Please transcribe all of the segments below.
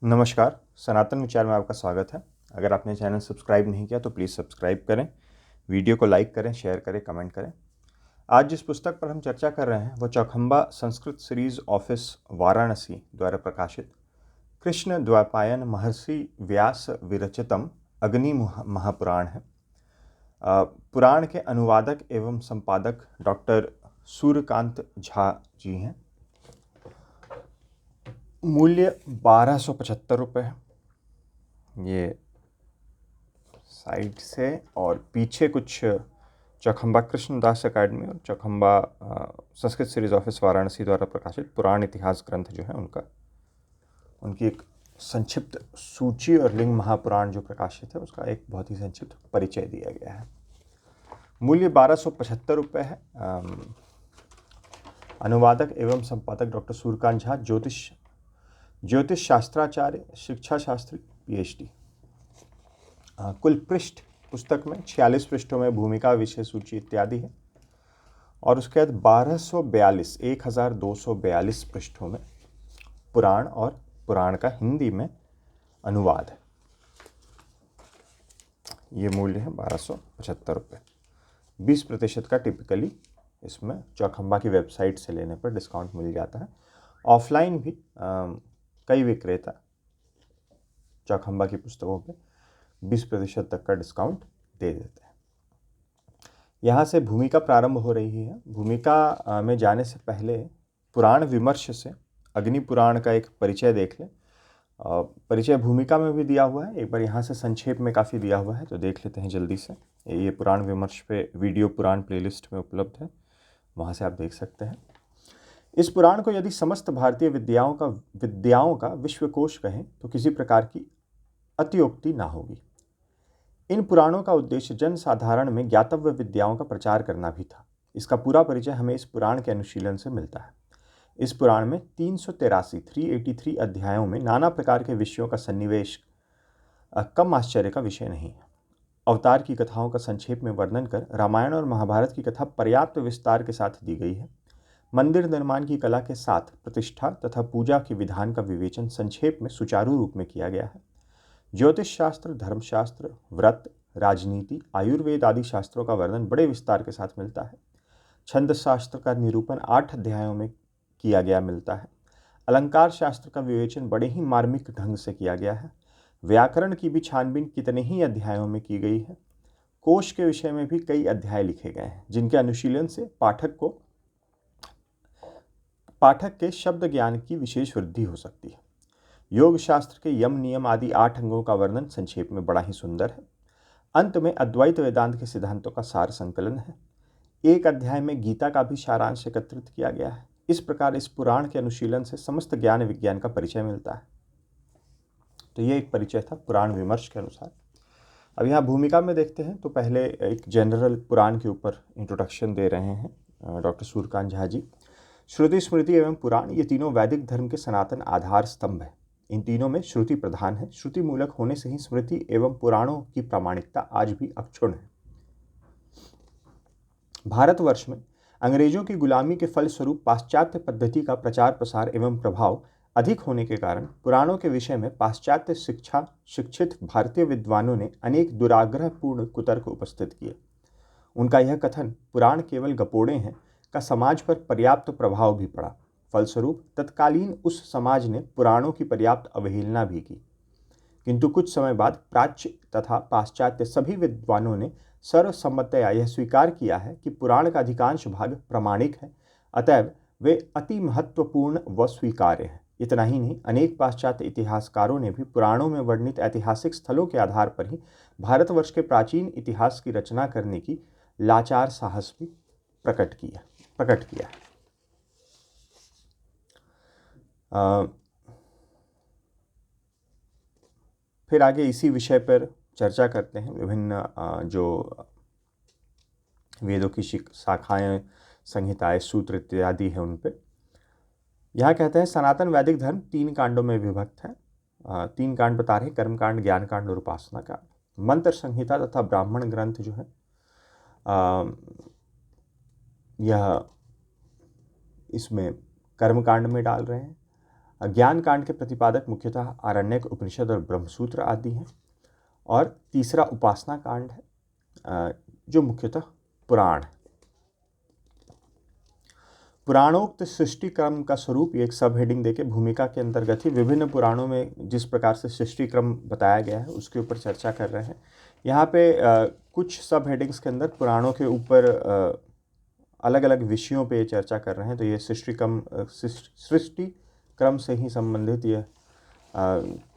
नमस्कार, सनातन विचार में आपका स्वागत है। अगर आपने चैनल सब्सक्राइब नहीं किया तो प्लीज़ सब्सक्राइब करें, वीडियो को लाइक करें, शेयर करें, कमेंट करें। आज जिस पुस्तक पर हम चर्चा कर रहे हैं वो चौखंबा संस्कृत सीरीज ऑफिस वाराणसी द्वारा प्रकाशित कृष्ण द्वैपायन महर्षि व्यास विरचितम अग्नि महापुराण है। पुराण के अनुवादक एवं संपादक डॉक्टर सूर्यकांत झा जी हैं। मूल्य 1275 है। ये साइड से और पीछे कुछ चौखंबा कृष्णदास अकेडमी और चौखंबा संस्कृत सीरीज ऑफिस वाराणसी द्वारा प्रकाशित पुराण इतिहास ग्रंथ जो है उनकी एक संक्षिप्त सूची और लिंग महापुराण जो प्रकाशित है उसका एक बहुत ही संक्षिप्त परिचय दिया गया है। मूल्य 1275 है। अनुवादक एवं संपादक डॉक्टर सूर्यकांत झा, ज्योतिष शास्त्राचार्य, शिक्षा शास्त्री, PhD। कुल पृष्ठ पुस्तक में 46 पृष्ठों में भूमिका, विषय सूची इत्यादि है और उसके बाद 1242 पृष्ठों में पुराण और पुराण का हिंदी में अनुवाद है। ये मूल्य है 1275। 20% का टिपिकली इसमें चौखंबा की वेबसाइट से लेने पर डिस्काउंट मिल जाता है। ऑफलाइन भी कई विक्रेता चौखंबा की पुस्तकों पे 20% तक का डिस्काउंट दे देते हैं। यहाँ से भूमिका प्रारंभ हो रही है। भूमिका में जाने से पहले पुराण विमर्श से अग्नि पुराण का एक परिचय देख लें। परिचय भूमिका में भी दिया हुआ है, एक बार यहाँ से संक्षेप में काफ़ी दिया हुआ है तो देख लेते हैं जल्दी से। ये पुराण विमर्श पे वीडियो पुराण प्लेलिस्ट में उपलब्ध है, वहाँ से आप देख सकते हैं। इस पुराण को यदि समस्त भारतीय विद्याओं का विश्वकोश कहें तो किसी प्रकार की अतियोक्ति ना होगी। इन पुराणों का उद्देश्य जन साधारण में ज्ञातव्य विद्याओं का प्रचार करना भी था। इसका पूरा परिचय हमें इस पुराण के अनुशीलन से मिलता है। इस पुराण में 383 अध्यायों में नाना प्रकार के विषयों का सन्निवेश कम आश्चर्य का विषय नहीं है। अवतार की कथाओं का संक्षेप में वर्णन कर रामायण और महाभारत की कथा पर्याप्त विस्तार के साथ दी गई है। मंदिर निर्माण की कला के साथ प्रतिष्ठा तथा पूजा के विधान का विवेचन संक्षेप में सुचारू रूप में किया गया है। ज्योतिष शास्त्र, धर्मशास्त्र, व्रत, राजनीति, आयुर्वेद आदि शास्त्रों का वर्णन बड़े विस्तार के साथ मिलता है। छंद शास्त्र का निरूपण 8 अध्यायों में किया गया मिलता है। अलंकार शास्त्र का विवेचन बड़े ही मार्मिक ढंग से किया गया है। व्याकरण की भी छानबीन कितने ही अध्यायों में की गई है। कोश के विषय में भी कई अध्याय लिखे गए हैं जिनके अनुशीलन से पाठक के शब्द ज्ञान की विशेष वृद्धि हो सकती है। योग शास्त्र के यम, नियम आदि 8 अंगों का वर्णन संक्षेप में बड़ा ही सुंदर है। अंत में अद्वैत वेदांत के सिद्धांतों का सार संकलन है। एक अध्याय में गीता का भी सारांश एकत्रित किया गया है। इस प्रकार इस पुराण के अनुशीलन से समस्त ज्ञान विज्ञान का परिचय मिलता है। तो ये एक परिचय था पुराण विमर्श के अनुसार। अब यहाँ भूमिका में देखते हैं तो पहले एक जनरल पुराण के ऊपर इंट्रोडक्शन दे रहे हैं डॉक्टर सूर्यकांत झा जी। श्रुति, स्मृति एवं पुराण ये तीनों वैदिक धर्म के सनातन आधार स्तंभ है। इन तीनों में श्रुति प्रधान है। श्रुति मूलक होने से ही स्मृति एवं पुराणों की प्रामाणिकता आज भी अक्षुण्ण है। भारतवर्ष में अंग्रेजों की गुलामी के फलस्वरूप पाश्चात्य पद्धति का प्रचार प्रसार एवं प्रभाव अधिक होने के कारण पुराणों के विषय में पाश्चात्य शिक्षित भारतीय विद्वानों ने अनेक दुराग्रहपूर्ण कुतर्क उपस्थित किए। उनका यह कथन पुराण केवल गपोड़े हैं का समाज पर पर्याप्त प्रभाव भी पड़ा। फलस्वरूप तत्कालीन उस समाज ने पुराणों की पर्याप्त अवहेलना भी की। किंतु कुछ समय बाद प्राच्य तथा पाश्चात्य सभी विद्वानों ने सर्वसम्मतया यह स्वीकार किया है कि पुराण का अधिकांश भाग प्रामाणिक है, अतएव वे अति महत्वपूर्ण व स्वीकार्य हैं। इतना ही नहीं, अनेक पाश्चात्य इतिहासकारों ने भी पुराणों में वर्णित ऐतिहासिक स्थलों के आधार पर ही भारतवर्ष के प्राचीन इतिहास की रचना करने की लाचार साहस भी प्रकट किया है। फिर आगे इसी विषय पर चर्चा करते हैं। विभिन्न जो वेदों की शाखाएं, संहिताएं, सूत्र इत्यादि है उन पे। यहाँ कहते हैं सनातन वैदिक धर्म 3 कांडों में विभक्त है। 3 कांड बता रहे, कर्मकांड, ज्ञान कांड और उपासना कांड। मंत्र संहिता तथा ब्राह्मण ग्रंथ जो है यह इसमें कर्मकांड में डाल रहे हैं। ज्ञान कांड के प्रतिपादक मुख्यतः आरण्यक, उपनिषद और ब्रह्मसूत्र आदि हैं। और तीसरा उपासना कांड है, जो मुख्यतः पुराण है। पुराणोक्त सृष्टि क्रम का स्वरूप, ये एक सब हेडिंग देके भूमिका के अंतर्गत ही विभिन्न पुराणों में जिस प्रकार से सृष्टि क्रम बताया गया है उसके ऊपर चर्चा कर रहे हैं। यहाँ पे कुछ सब हेडिंग्स के अंदर पुराणों के ऊपर अलग अलग विषयों पे चर्चा कर रहे हैं। तो ये सृष्टि क्रम से ही संबंधित ये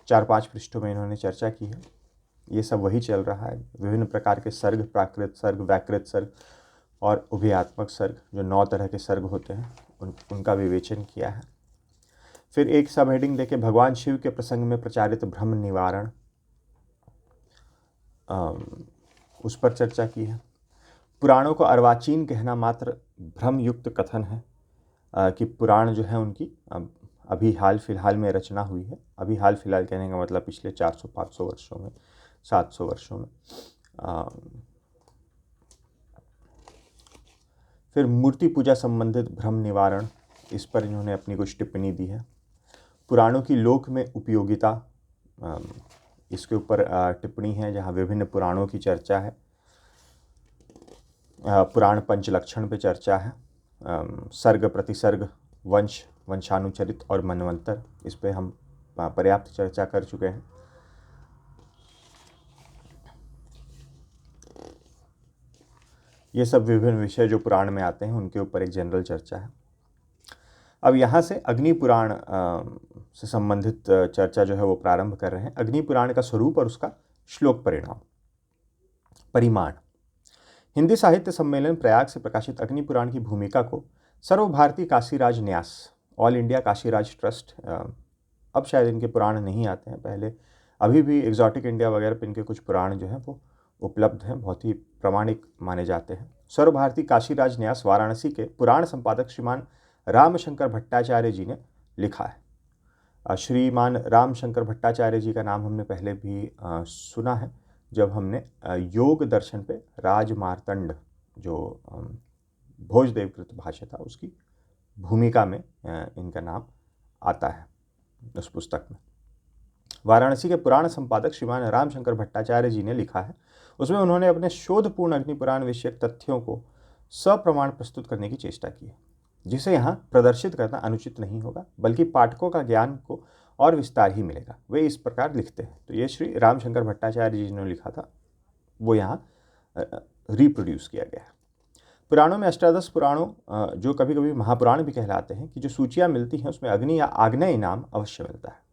4-5 पृष्ठों में इन्होंने चर्चा की है। ये सब वही चल रहा है। विभिन्न प्रकार के सर्ग, प्राकृत सर्ग, व्याकृत सर्ग और उभयात्मक सर्ग, जो 9 तरह के सर्ग होते हैं, उनका विवेचन किया है। फिर एक सब हेडिंग देके भगवान शिव के प्रसंग में प्रचारित भ्रम निवारण, उस पर चर्चा की है। पुराणों को अर्वाचीन कहना मात्र भ्रम युक्त कथन है कि पुराण जो है उनकी अभी हाल फिलहाल में रचना हुई है। अभी हाल फिलहाल कहने का मतलब पिछले 400-500 वर्षों में, 700 वर्षों में। फिर मूर्ति पूजा संबंधित भ्रम निवारण, इस पर इन्होंने अपनी कुछ टिप्पणी दी है। पुराणों की लोक में उपयोगिता, इसके ऊपर टिप्पणी है जहाँ विभिन्न पुराणों की चर्चा है। पुराण पंचलक्षण पे चर्चा है। सर्ग, प्रतिसर्ग, वंश, वंशानुचरित और मनवंतर, इस पे हम पर्याप्त चर्चा कर चुके हैं। ये सब विभिन्न विषय जो पुराण में आते हैं उनके ऊपर एक जनरल चर्चा है। अब यहाँ से अग्नि पुराण से संबंधित चर्चा जो है वो प्रारंभ कर रहे हैं। अग्नि पुराण का स्वरूप और उसका श्लोक परिमाण। हिंदी साहित्य सम्मेलन प्रयाग से प्रकाशित अग्नि पुराण की भूमिका को सर्वभारतीय काशीराज न्यास, ऑल इंडिया काशीराज ट्रस्ट, अब शायद इनके पुराण नहीं आते हैं, पहले अभी भी एग्जॉटिक इंडिया वगैरह पे इनके कुछ पुराण जो हैं वो उपलब्ध हैं, बहुत ही प्रामाणिक माने जाते हैं। सर्वभारतीय काशीराज न्यास वाराणसी के पुराण संपादक श्रीमान रामशंकर भट्टाचार्य जी ने लिखा है। श्रीमान रामशंकर भट्टाचार्य जी का नाम हमने पहले भी सुना है जब हमने योग दर्शन पे राजमार्तंड, जो भोजदेवकृत भाष्य था, उसकी भूमिका में इनका नाम आता है उस पुस्तक में। वाराणसी के पुराण संपादक श्रीमान रामशंकर भट्टाचार्य जी ने लिखा है, उसमें उन्होंने अपने शोधपूर्ण अग्निपुराण विषयक तथ्यों को सप्रमाण प्रस्तुत करने की चेष्टा की है, जिसे यहाँ प्रदर्शित करना अनुचित नहीं होगा, बल्कि पाठकों का ज्ञान को और विस्तार ही मिलेगा। वे इस प्रकार लिखते हैं। तो ये श्री रामशंकर भट्टाचार्य जी ने लिखा था, वो यहाँ रिप्रोड्यूस किया गया है। पुराणों में अष्टादश पुराणों, जो कभी कभी महापुराण भी कहलाते हैं, कि जो सूचियाँ मिलती हैं उसमें अग्नि या आग्नेय नाम अवश्य मिलता है,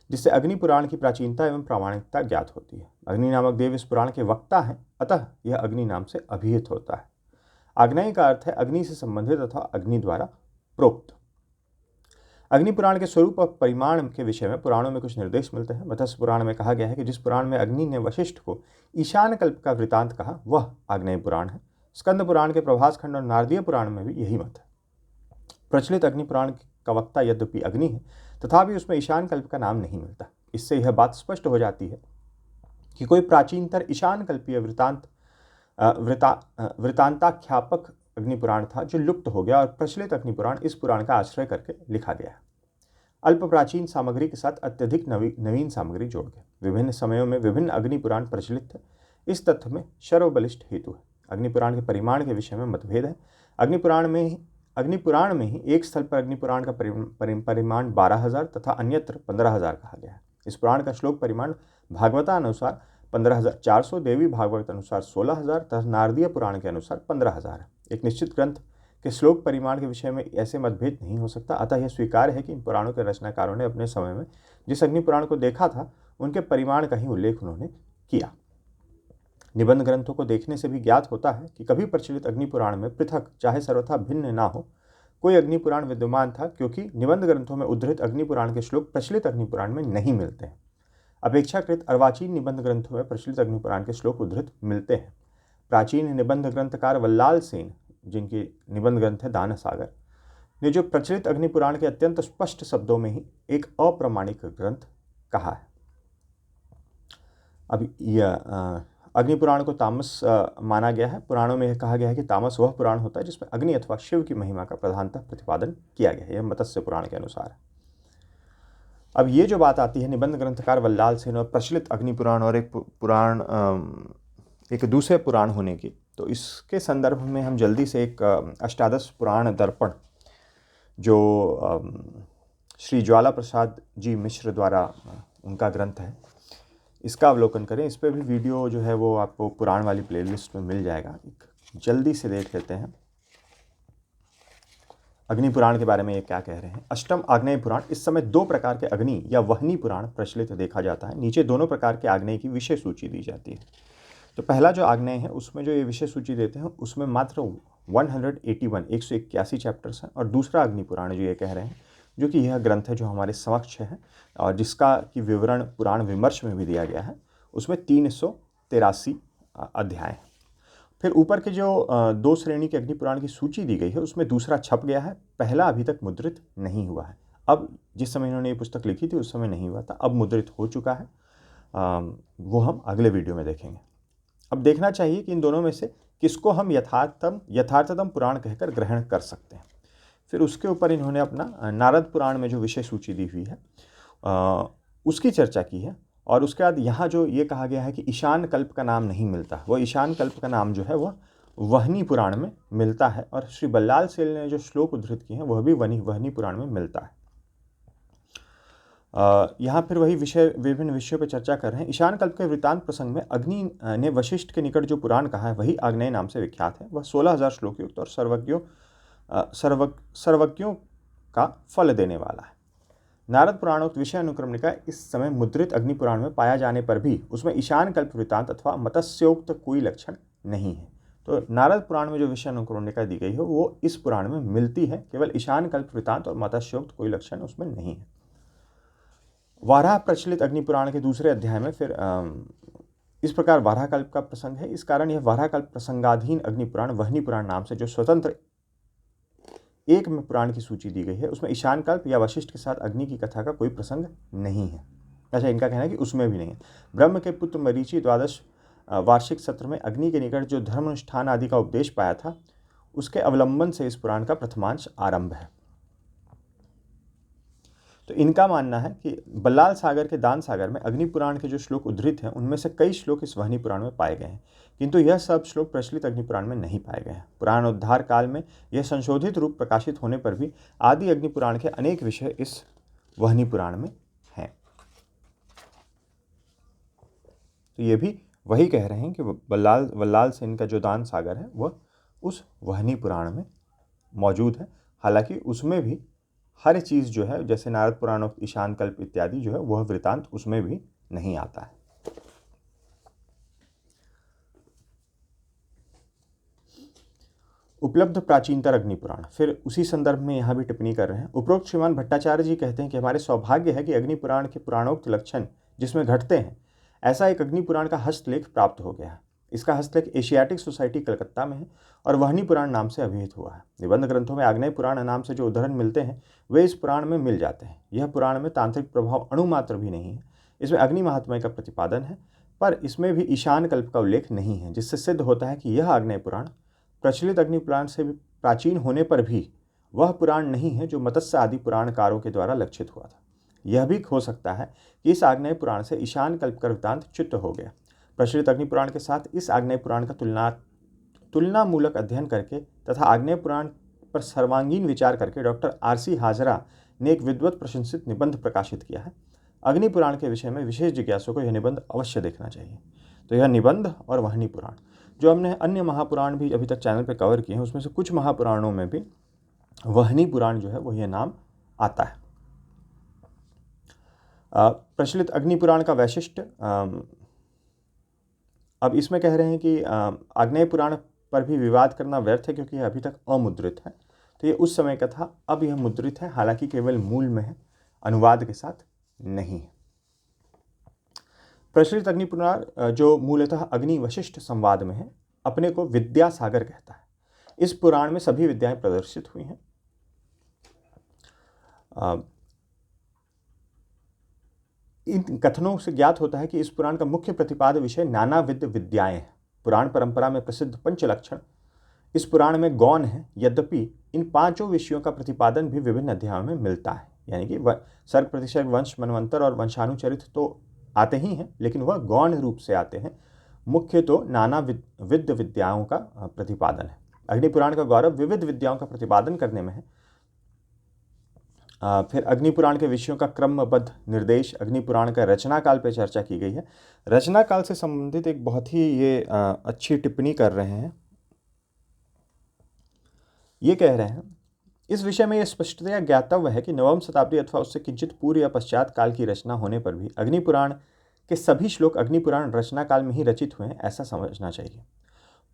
जिससे अग्नि पुराण की प्राचीनता एवं प्रामाणिकता ज्ञात होती है। अग्नि नामक देव इस पुराण के वक्ता हैं, अतः यह अग्नि नाम से अभिहित होता है। आग्नेय का अर्थ है अग्नि से संबंधित अथवा अग्नि द्वारा प्रोक्त। अग्नि पुराण के स्वरूप और परिमाण के विषय में पुराणों में कुछ निर्देश मिलते हैं। मत्स्य पुराण में कहा गया है कि जिस पुराण में अग्नि ने वशिष्ठ को ईशान कल्प का वृतांत कहा, वह आग्नेय पुराण है। स्कंद पुराण के प्रभास खंड और नारदीय पुराण में भी यही मत है। प्रचलित अग्नि पुराण का वक्ता यद्यपि अग्नि है, तथापि उसमें ईशान कल्प का नाम नहीं मिलता। इससे यह बात स्पष्ट हो जाती है कि कोई प्राचीनतर ईशान कल्पीय वृतांताख्यापक अग्निपुराण था, जो लुप्त हो गया, और प्रचलित अग्निपुराण इस पुराण का आश्रय करके लिखा गया है। अल्प प्राचीन सामग्री के साथ अत्यधिक नवीन सामग्री जोड़ के विभिन्न समयों में विभिन्न अग्निपुराण प्रचलित थे। इस तथ्य में सर्वबलिष्ठ हेतु है। अग्निपुराण के परिमाण के विषय में मतभेद है। अग्निपुराण में ही एक स्थल पर अग्निपुराण का परिमाण 12,000 तथा अन्यत्र 15,000 कहा गया है। इस पुराण का श्लोक परिमाण भागवतानुसार 15,400, देवी भागवत अनुसार 16,000 तथा नारदीय पुराण के अनुसार 15,000 है। एक निश्चित ग्रंथ के श्लोक परिमाण के विषय में ऐसे मतभेद नहीं हो सकता। अतः यह स्वीकार्य है कि इन पुराणों के रचनाकारों ने अपने समय में जिस अग्निपुराण को देखा था, उनके परिमाण का ही उल्लेख उन्होंने किया। निबंध ग्रंथों को देखने से भी ज्ञात होता है कि कभी प्रचलित अग्निपुराण में पृथक, चाहे सर्वथा भिन्न ना हो, कोई अग्निपुराण विद्यमान था, क्योंकि निबंध ग्रंथों में उद्धृत अग्निपुराण के श्लोक प्रचलित अग्निपुराण में नहीं मिलते हैं। अपेक्षाकृत अर्वाचीन निबंध ग्रंथों में प्रचलित अग्निपुराण के श्लोक उद्धृत मिलते हैं। प्राचीन निबंध ग्रंथकार वल्लाल सेन, जिनके निबंध ग्रंथ है दान सागर, ने जो प्रचलित अग्निपुराण के अत्यंत स्पष्ट शब्दों में ही एक अप्रामाणिक ग्रंथ कहा है। अब यह अग्निपुराण को तामस माना गया है। पुराणों में यह कहा गया है कि तामस वह पुराण होता है जिसमें अग्नि अथवा शिव की महिमा का प्रधानतः प्रतिपादन किया गया है। यह मत्स्य पुराण के अनुसार है। अब ये जो बात आती है निबंध ग्रंथकार वल्लाल सेन और प्रचलित अग्नि पुराण और एक पुराण एक दूसरे पुराण होने की, तो इसके संदर्भ में हम जल्दी से एक अष्टादश पुराण दर्पण जो श्री ज्वाला प्रसाद जी मिश्र द्वारा उनका ग्रंथ है, इसका अवलोकन करें। इस पर भी वीडियो जो है वो आपको पुराण वाली प्लेलिस्ट में मिल जाएगा। जल्दी से देख लेते हैं अग्नि पुराण के बारे में ये क्या कह रहे हैं। अष्टम आग्नेय पुराण। इस समय दो प्रकार के अग्नि या वहनी पुराण प्रचलित देखा जाता है। नीचे दोनों प्रकार के आग्नेय की विषय सूची दी जाती है। तो पहला जो आग्नेय है उसमें जो ये विषय सूची देते हैं उसमें मात्र 181 चैप्टर्स हैं, और दूसरा अग्नि पुराण जो ये कह रहे हैं, जो कि यह ग्रंथ है जो हमारे समक्ष है और जिसका कि विवरण पुराण विमर्श में भी दिया गया है, उसमें 383 अध्याय हैं। फिर ऊपर के जो दो श्रेणी के अग्नि पुराण की सूची दी गई है उसमें दूसरा छप गया है, पहला अभी तक मुद्रित नहीं हुआ है। अब जिस समय इन्होंने ये पुस्तक लिखी थी उस समय नहीं हुआ था, अब मुद्रित हो चुका है। वो हम अगले वीडियो में देखेंगे। अब देखना चाहिए कि इन दोनों में से किसको हम यथार्थतम पुराण कहकर ग्रहण कर सकते हैं। फिर उसके ऊपर इन्होंने अपना नारद पुराण में जो विषय सूची दी हुई है उसकी चर्चा की है, और उसके बाद यहाँ जो ये कहा गया है कि ईशान कल्प का नाम नहीं मिलता, वो ईशान कल्प का नाम जो है वह वहनी पुराण में मिलता है, और श्री बल्लाल सेन ने जो श्लोक उद्धृत किए हैं वह भी वहनी पुराण में मिलता है। यहाँ फिर वही विभिन्न विषयों पर चर्चा कर रहे हैं। ईशान कल्प के वृत्तांत प्रसंग में अग्नि ने वशिष्ठ के निकट जो पुराण कहा है वही आग्नेय नाम से विख्यात है। वह 16,000 श्लोक युक्त और सर्वज्ञों का फल देने वाला है। नारद पुराणोक्त विषय अनुक्रमणिका इस समय मुद्रित अग्नि पुराण में पाया जाने पर भी उसमें ईशान कल्प वृत्तांत अथवा मत्स्योक्त कोई लक्षण नहीं है। तो नारद पुराण में जो विषय अनुक्रमणिका दी गई है वो इस पुराण में मिलती है, केवल ईशान कल्प वृत्तांत और मत्स्योक्त कोई लक्षण उसमें नहीं है। वाराह प्रचलित अग्नि पुराण के दूसरे अध्याय में फिर इस प्रकार वाराह कल्प का प्रसंग है। इस कारण यह वाराह कल्प प्रसंगाधीन अग्नि पुराण वहनी पुराण नाम से जो स्वतंत्र एक में पुराण की सूची दी गई है उसमें ईशान कल्प या वशिष्ठ के साथ अग्नि की कथा का कोई प्रसंग नहीं है। अच्छा, इनका कहना है कि उसमें भी नहीं है। ब्रह्म के पुत्र मरीचि 12 वार्षिक सत्र में अग्नि के निकट जो धर्म अनुष्ठान आदि का उपदेश पाया था उसके अवलंबन से इस पुराण का प्रथमांश आरंभ है। तो इनका मानना है कि बल्लाल सागर के दान सागर में अग्नि पुराण के जो श्लोक उद्धृत हैं उनमें से कई श्लोक इस वहनी पुराण में पाए गए हैं, किंतु यह सब श्लोक प्रचलित अग्नि पुराण में नहीं पाए गए हैं। पुराण उद्धार काल में यह संशोधित रूप प्रकाशित होने पर भी आदि अग्नि पुराण के अनेक विषय इस वहनी पुराण में हैं। तो ये भी वही कह रहे हैं कि वल्लाल सेन का जो दान सागर है वह उस वहनी पुराण में मौजूद है। हालांकि उसमें भी हर चीज़ जो है जैसे नारद पुराण ईशान कल्प इत्यादि जो है वह वृतांत उसमें भी नहीं आता है। उपलब्ध प्राचीनतर अग्नि पुराण। फिर उसी संदर्भ में यहाँ भी टिप्पणी कर रहे हैं। उपरोक्त श्रीमान भट्टाचार्य जी कहते हैं कि हमारे सौभाग्य है कि अग्नि पुराण के पुराणोक्त लक्षण जिसमें घटते हैं ऐसा एक अग्नि पुराण का हस्तलेख प्राप्त हो गया है। इसका हस्तलेख एशियाटिक सोसाइटी कलकत्ता में है और वहनी पुराण नाम से अभिहित हुआ है। निबंध ग्रंथों में आग्नेय पुराण नाम से जो उदाहरण मिलते हैं वे इस पुराण में मिल जाते हैं। यह पुराण में तांत्रिक प्रभाव अणुमात्र भी नहीं है। इसमें अग्नि महात्म्य का प्रतिपादन है, पर इसमें भी ईशान कल्प का उल्लेख नहीं है, जिससे सिद्ध होता है कि यह आग्नेय पुराण प्रचलित अग्नि पुराण से भी प्राचीन होने पर भी वह पुराण नहीं है जो मत्स्य आदि पुराणकारों के द्वारा लक्षित हुआ था। यह भी हो सकता है कि इस आग्नेय पुराण से ईशान कल्प का वृत्तांत च्युत हो गया। प्रचलित अग्नि पुराण के साथ इस आग्नेय पुराण का तुलनामूलक अध्ययन करके तथा आग्नेय पुराण पर सर्वांगीण विचार करके डॉक्टर RC हाजरा ने एक विद्वत प्रशंसित निबंध प्रकाशित किया है। अग्नि पुराण के विषय में विशेष जिज्ञासु को यह निबंध अवश्य देखना चाहिए। तो यह निबंध और वहनी पुराण जो हमने अन्य महापुराण भी अभी तक चैनल पर कवर किए हैं उसमें से कुछ महापुराणों में भी वहनी पुराण जो है वो यह नाम आता है। प्रचलित अग्नि पुराण का वैशिष्ट्य, अब इसमें कह रहे हैं कि आग्नेय पुराण पर भी विवाद करना व्यर्थ है क्योंकि यह अभी तक अमुद्रित है। तो ये उस समय का था, अब यह मुद्रित है, हालांकि केवल मूल में है, अनुवाद के साथ नहीं है। प्रचलित अग्नि पुराण जो मूलतः अग्नि वशिष्ठ संवाद में है अपने को विद्या सागर कहता है। इस पुराण में सभी विद्याएं प्रदर्शित हुई हैं। इन कथनों से ज्ञात होता है कि इस पुराण का मुख्य प्रतिपाद्य विषय नानाविध विद्याएं हैं। पुराण परंपरा में प्रसिद्ध पंचलक्षण इस पुराण में गौण है, यद्यपि इन पांचों विषयों का प्रतिपादन भी विभिन्न अध्यायों में मिलता है। यानी कि सर्ग, प्रतिसर्ग, वंश, मनवंतर और वंशानुचरित तो आते ही हैं, लेकिन वह गौण रूप से आते हैं। मुख्य तो नाना विद्य विद्याओं का प्रतिपादन है। अग्निपुराण का गौरव विविध विद्याओं का प्रतिपादन करने में है। फिर अग्निपुराण के विषयों का क्रमबद्ध निर्देश, अग्निपुराण का रचना काल पर चर्चा की गई है। रचना काल से संबंधित एक बहुत ही ये अच्छी टिप्पणी कर रहे हैं। ये कह रहे हैं, इस विषय में यह स्पष्टतया ज्ञातव्य है कि नवम शताब्दी अथवा उससे किंचित पूर्व या पश्चात काल की रचना होने पर भी अग्निपुराण के सभी श्लोक अग्निपुराण रचना काल में ही रचित हुए हैं, ऐसा समझना चाहिए।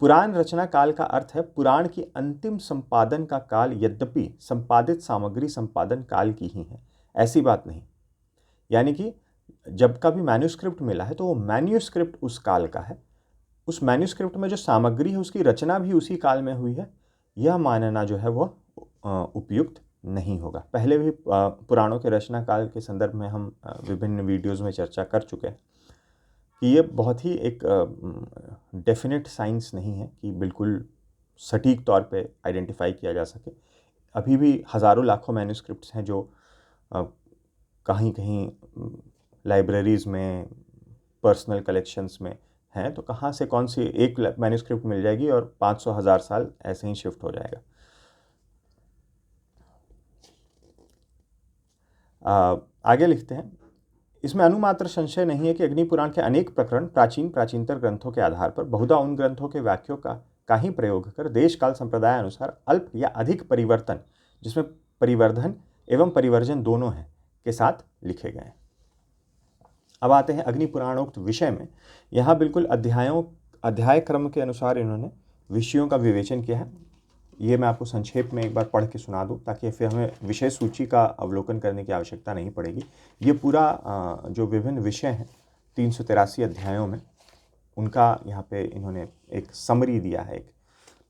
पुराण रचना काल का अर्थ है पुराण की अंतिम संपादन का काल, यद्यपि संपादित सामग्री संपादन काल की ही है, ऐसी बात नहीं। यानी कि जब का भी मैन्यूस्क्रिप्ट मिला है तो वो मैन्यूस्क्रिप्ट उस काल का है, उस मैन्यूस्क्रिप्ट में जो सामग्री है उसकी रचना भी उसी काल में हुई है, यह मानना जो है वह उपयुक्त नहीं होगा। पहले भी पुराणों के रचना काल के संदर्भ में हम विभिन्न वीडियोज़ में चर्चा कर चुके हैं कि ये बहुत ही एक डेफिनेट साइंस नहीं है कि बिल्कुल सटीक तौर पे आइडेंटिफाई किया जा सके। अभी भी हज़ारों लाखों मैन्यूस्क्रिप्ट्स हैं जो कहीं कहीं लाइब्रेरीज़ में, पर्सनल कलेक्शंस में हैं, तो कहाँ से कौन सी एक मैन्यूस्क्रिप्ट मिल जाएगी और 500,000 साल ऐसे ही शिफ्ट हो जाएगा। आगे लिखते हैं, इसमें अनुमात्र संशय नहीं है कि अग्निपुराण के अनेक प्रकरण प्राचीनतर ग्रंथों के आधार पर बहुधा उन ग्रंथों के वाक्यों का ही प्रयोग कर देश काल संप्रदाय अनुसार अल्प या अधिक परिवर्तन, जिसमें परिवर्धन एवं परिवर्जन दोनों हैं, के साथ लिखे गए हैं। अब आते हैं अग्निपुराणोक्त विषय में। यहाँ बिल्कुल अध्याय क्रम के अनुसार इन्होंने विषयों का विवेचन किया है। ये मैं आपको संक्षेप में एक बार पढ़ के सुना दूं ताकि फिर हमें विषय सूची का अवलोकन करने की आवश्यकता नहीं पड़ेगी। ये पूरा जो विभिन्न विषय हैं 383 अध्यायों में, उनका यहाँ पे इन्होंने एक समरी दिया है, एक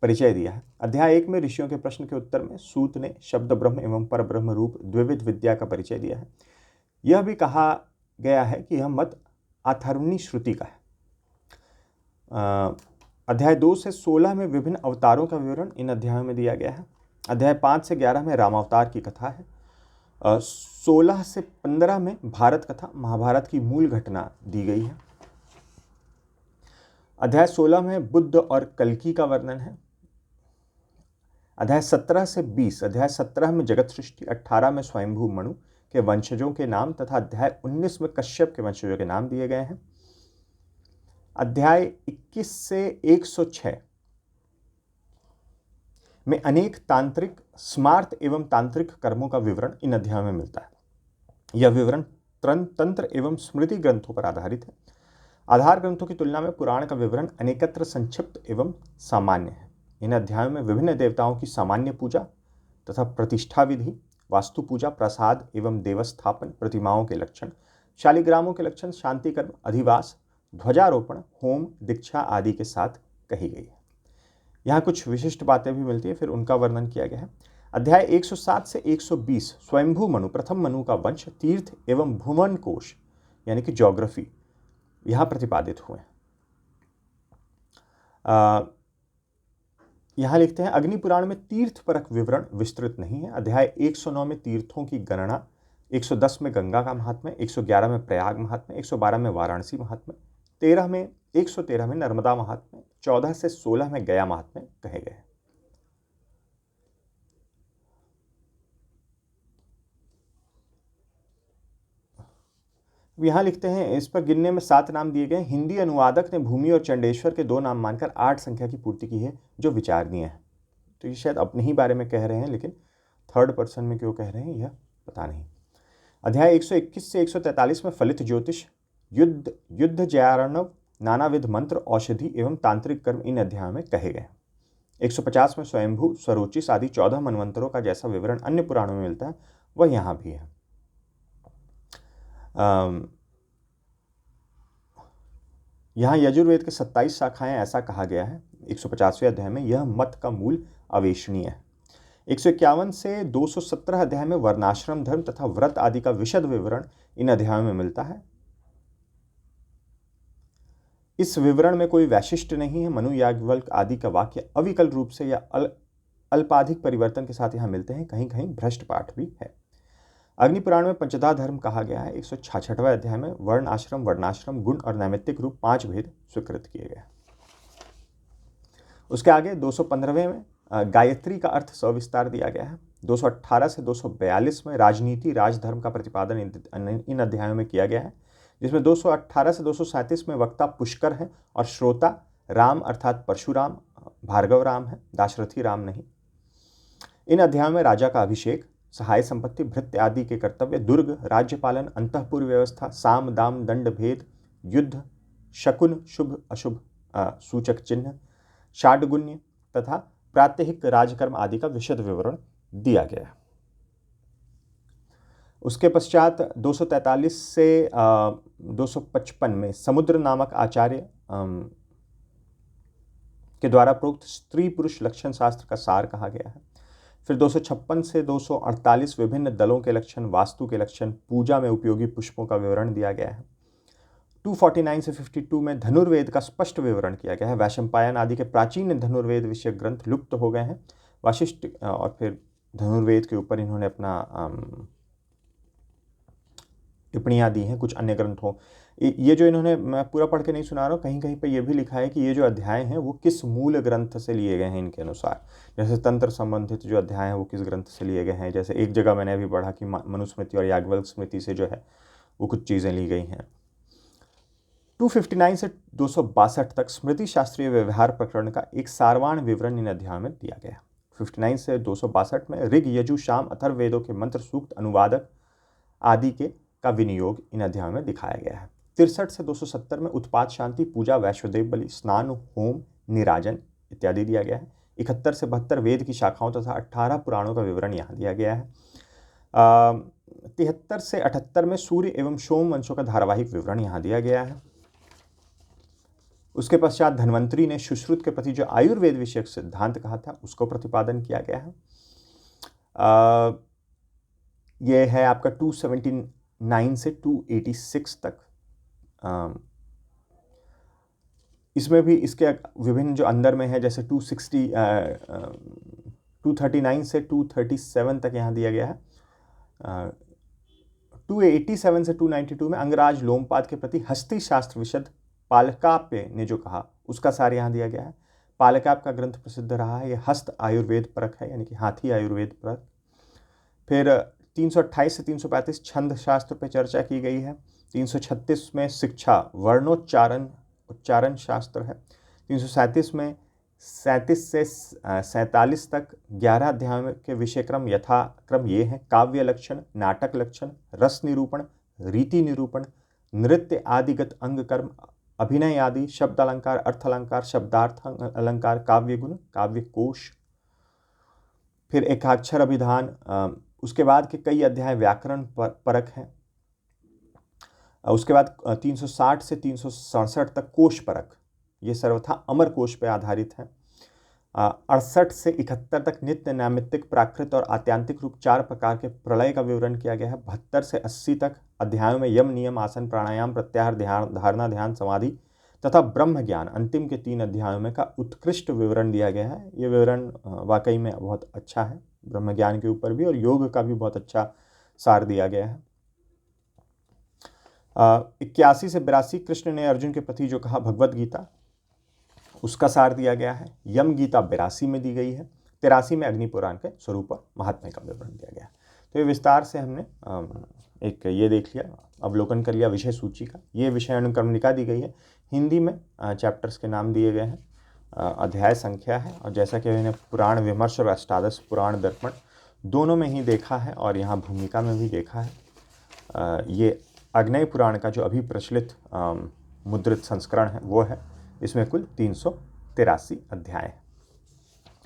परिचय दिया है। अध्याय 1 में ऋषियों के प्रश्न के उत्तर में सूत ने शब्द ब्रह्म एवं पर ब्रह्म रूप द्विविध विद्या का परिचय दिया है। यह भी कहा गया है कि यह मत अथर्वणी श्रुति का है। अध्याय 2 से 16 में विभिन्न अवतारों का विवरण इन अध्यायों में दिया गया है। अध्याय 5 से 11 में रामावतार की कथा है। 16 से 15 में भारत कथा, महाभारत की मूल घटना दी गई है। अध्याय 16 में बुद्ध और कल्कि का वर्णन है। अध्याय 17 से 20, अध्याय 17 में जगत सृष्टि, 18 में स्वयंभू मनु के वंशजों के नाम तथा अध्याय 19 में कश्यप के वंशजों के नाम दिए गए हैं। अध्याय 21 से 106 में अनेक तांत्रिक, स्मार्त एवं तांत्रिक कर्मों का विवरण इन अध्यायों में मिलता है। यह विवरण तंत्र एवं स्मृति ग्रंथों पर आधारित है। आधार ग्रंथों की तुलना में पुराण का विवरण अनेकत्र संक्षिप्त एवं सामान्य है। इन अध्यायों में विभिन्न देवताओं की सामान्य पूजा तथा प्रतिष्ठा विधि, वास्तु पूजा, प्रसाद एवं देवस्थापन, प्रतिमाओं के लक्षण, शालिग्रामों के लक्षण, शांति कर्म, अधिवास, ध्वजारोपण, होम, दीक्षा आदि के साथ कही गई है। यहाँ कुछ विशिष्ट बातें भी मिलती है, फिर उनका वर्णन किया गया है। अध्याय 107 से 120 स्वयंभू मनु, प्रथम मनु का वंश, तीर्थ एवं भुवन कोश यानी कि ज्योग्राफी यहाँ प्रतिपादित हुए हैं। यहाँ लिखते हैं, अग्निपुराण में तीर्थ परक विवरण विस्तृत नहीं है। अध्याय 109 में तीर्थों की गणना, 110 में गंगा का महात्म्य, 111 में प्रयाग महात्म्य, 112 में वाराणसी महात्म्य, 113 में नर्मदा महात्म्य, 14 से 16 में गया महात्म्य कहे गए। यहाँ लिखते हैं, इस पर गिनने में 7 नाम दिए गए। हिंदी अनुवादक ने भूमि और चंडेश्वर के 2 नाम मानकर 8 संख्या की पूर्ति की है, जो विचारणीय है। तो ये शायद अपने ही बारे में कह रहे हैं, लेकिन थर्ड पर्सन में क्यों कह रहे हैं यह पता नहीं। अध्याय 121 से 143 में फलित ज्योतिष, युद्ध जयार्णव, नानाविध मंत्र, औषधि एवं तांत्रिक कर्म इन अध्यायों में कहे गए। 150 में स्वयंभू, स्वरोचिस आदि 14 मनवंतरों का जैसा विवरण अन्य पुराणों में मिलता है वह यहाँ भी है। यहाँ यजुर्वेद के 27 शाखाएं ऐसा कहा गया है। 150वें अध्याय में यह मत का मूल अवेशनीय है। 151 से 217 अध्याय में वर्णाश्रम धर्म तथा व्रत आदि का विशद विवरण इन अध्यायों में मिलता है। इस विवरण में कोई वैशिष्ट्य नहीं है। मनु, याज्ञवल्क्य आदि का वाक्य अविकल रूप से या अल्पाधिक परिवर्तन के साथ यहाँ मिलते हैं। कहीं कहीं भ्रष्ट पाठ भी है। अग्निपुराण में पंचधा धर्म कहा गया है। 166वें अध्याय में वर्ण आश्रम, वर्णाश्रम, गुण और नैमित्तिक रूप 5 भेद स्वीकृत किए गए। उसके आगे 215वें में गायत्री का अर्थ सविस्तार दिया गया है। 218 से 242 में राजनीति राजधर्म का प्रतिपादन इन अध्यायों में किया गया है, जिसमें 218 से 237 में वक्ता पुष्कर हैं और श्रोता राम अर्थात परशुराम भार्गव राम है, दाशरथी राम नहीं। इन अध्यायों में राजा का अभिषेक, सहाय संपत्ति, भृत्य आदि के कर्तव्य, दुर्ग, राज्यपालन, अंतःपुर व्यवस्था, साम दाम दंड भेद, युद्ध, शकुन शुभ अशुभ सूचक चिन्ह, षाडगुण्य तथा प्रात्यहिक राजकर्म आदि का विशद विवरण दिया गया है। उसके पश्चात 243 से 255 में समुद्र नामक आचार्य के द्वारा प्रोक्त स्त्री पुरुष लक्षण शास्त्र का सार कहा गया है। फिर 256 से 248 विभिन्न दलों के लक्षण, वास्तु के लक्षण, पूजा में उपयोगी पुष्पों का विवरण दिया गया है। 249 से 52 में धनुर्वेद का स्पष्ट विवरण किया गया है। वैशंपायन आदि के प्राचीन धनुर्वेद विषयक ग्रंथ लुप्त हो गए हैं। वशिष्ठ और फिर धनुर्वेद के ऊपर इन्होंने अपना टिप्पणियाँ दी हैं कुछ अन्य ग्रंथों। ये जो इन्होंने, मैं पूरा पढ़ के नहीं सुना रहा हूँ, कहीं कहीं पे ये भी लिखा है कि ये जो अध्याय हैं वो किस मूल ग्रंथ से लिए गए हैं इनके अनुसार। जैसे तंत्र संबंधित जो अध्याय हैं वो किस ग्रंथ से लिए गए हैं। जैसे एक जगह मैंने अभी पढ़ा कि मनुस्मृति और याज्ञवल्क्य स्मृति से जो है वो कुछ चीज़ें ली गई हैं। 259 से 262 तक स्मृति शास्त्रीय व्यवहार प्रकरण का एक सारवाण विवरण इन अध्यायों में दिया गया। 59 से 262 में ऋग यजु शाम अथर्ववेदों के मंत्र सूक्त अनुवादक आदि का विनियोग इन अध्यायों में दिखाया गया है। 63 से 270 में उत्पात शांति, पूजा, वैश्वदेव बलि, स्नान, होम, निराजन इत्यादि दिया गया है। 71 से 72 वेद की शाखाओं तथा 18 पुराणों का विवरण यहाँ दिया गया है। 73 से 78 में सूर्य एवं सोम वंशों का धारावाहिक विवरण यहाँ दिया गया है। उसके पश्चात धन्वंतरी ने सुश्रुत के प्रति जो आयुर्वेद विषयक सिद्धांत कहा था उसको प्रतिपादन किया गया है। यह है आपका 279 से 286 तक। इसमें भी इसके विभिन्न जो अंदर में है, जैसे 239 से 237 तक यहाँ दिया गया है। 287 से 292 में अंगराज लोमपाद के प्रति हस्ती शास्त्र विशद पालकाप्य ने जो कहा उसका सार यहाँ दिया गया है। पालकाप का ग्रंथ प्रसिद्ध रहा है, यह हस्त आयुर्वेद परक है, यानी कि हाथी आयुर्वेद परक। फिर 328 से 335 छंद शास्त्र पर चर्चा की गई है। 336 में शिक्षा उच्चारण शास्त्र है। 337 में 37 से 47 तक 11 अध्यायों के विषय क्रम यथाक्रम ये हैं: काव्य लक्षण, नाटक लक्षण, रस निरूपण, रीति निरूपण, नृत्य आदिगत अंग कर्म, अभिनय आदि, शब्द अलंकार, अर्थ अलंकार, शब्दार्थ अलंकार, काव्य गुण, काव्य कोश। फिर एकाक्षर अभिधान। उसके बाद के कई अध्याय व्याकरण परक हैं। उसके बाद 360 से 367 तक कोश परक, ये सर्वथा अमर कोश पर आधारित है। 68 से 71 तक नित्य, नैमित्तिक, प्राकृत और आत्यांतिक रूप 4 प्रकार के प्रलय का विवरण किया गया है। 72 से 80 तक अध्यायों में यम, नियम, आसन, प्राणायाम, प्रत्याहार, धारणा, ध्यान, समाधि तथा ब्रह्म ज्ञान, अंतिम के 3 अध्यायों में का उत्कृष्ट विवरण दिया गया है। ये विवरण वाकई में बहुत अच्छा है, ब्रह्म ज्ञान के ऊपर भी और योग का भी बहुत अच्छा सार दिया गया है। 81 से 82 कृष्ण ने अर्जुन के प्रति जो कहा भगवद गीता, उसका सार दिया गया है। यम गीता 82 में दी गई है। 83 में अग्निपुराण के स्वरूप और महात्म्य का विवरण दिया गया है। तो ये विस्तार से हमने एक ये देख लिया, अवलोकन कर लिया विषय सूची का। ये विषय अनुक्रमणिका दी गई है, हिंदी में चैप्टर्स के नाम दिए गए हैं, अध्याय संख्या है, और जैसा कि मैंने पुराण विमर्श और अष्टादश पुराण दर्पण दोनों में ही देखा है और यहाँ भूमिका में भी देखा है। ये अग्नेय पुराण का जो अभी प्रचलित मुद्रित संस्करण है वो है। इसमें कुल 383 अध्याय हैं।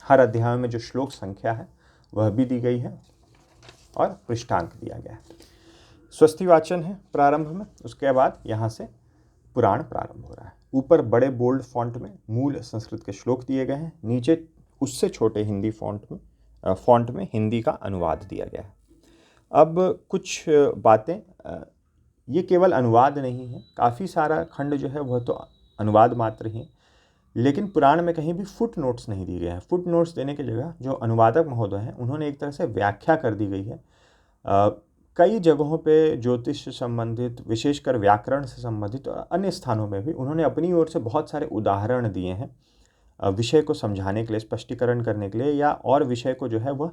हर अध्याय में जो श्लोक संख्या है वह भी दी गई है और पृष्ठांक दिया गया है। स्वस्ति वाचन है प्रारंभ में, उसके बाद यहाँ से पुराण प्रारंभ हो रहा है। ऊपर बड़े बोल्ड फॉन्ट में मूल संस्कृत के श्लोक दिए गए हैं, नीचे उससे छोटे हिंदी फॉन्ट में हिंदी का अनुवाद दिया गया है। अब कुछ बातें, ये केवल अनुवाद नहीं है, काफ़ी सारा खंड जो है वह तो अनुवाद मात्र ही है, लेकिन पुराण में कहीं भी फुट नोट्स नहीं दिए गए हैं। फुट नोट्स देने की जगह जो अनुवादक महोदय हैं उन्होंने एक तरह से व्याख्या कर दी गई है। कई जगहों पे ज्योतिष से संबंधित, विशेषकर व्याकरण से संबंधित और अन्य स्थानों में भी उन्होंने अपनी ओर से बहुत सारे उदाहरण दिए हैं विषय को समझाने के लिए, स्पष्टीकरण करने के लिए, या और विषय को जो है वह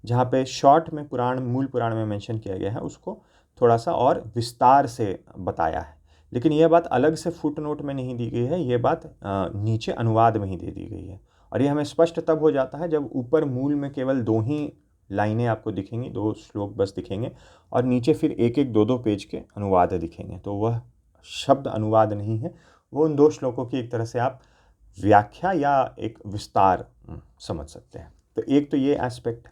जहाँ पे शॉर्ट में मूल पुराण में मेंशन किया गया है उसको थोड़ा सा और विस्तार से बताया है। लेकिन यह बात अलग से फुट नोट में नहीं दी गई है, ये बात नीचे अनुवाद में ही दे दी गई है। और ये हमें स्पष्ट तब हो जाता है जब ऊपर मूल में केवल 2 ही लाइनें आपको दिखेंगी, 2 श्लोक बस दिखेंगे, और नीचे फिर एक एक 2 पेज के अनुवाद दिखेंगे। तो वह शब्द अनुवाद नहीं है, वो उन 2 श्लोकों की एक तरह से आप व्याख्या या एक विस्तार समझ सकते हैं। तो एक तो ये एस्पेक्ट।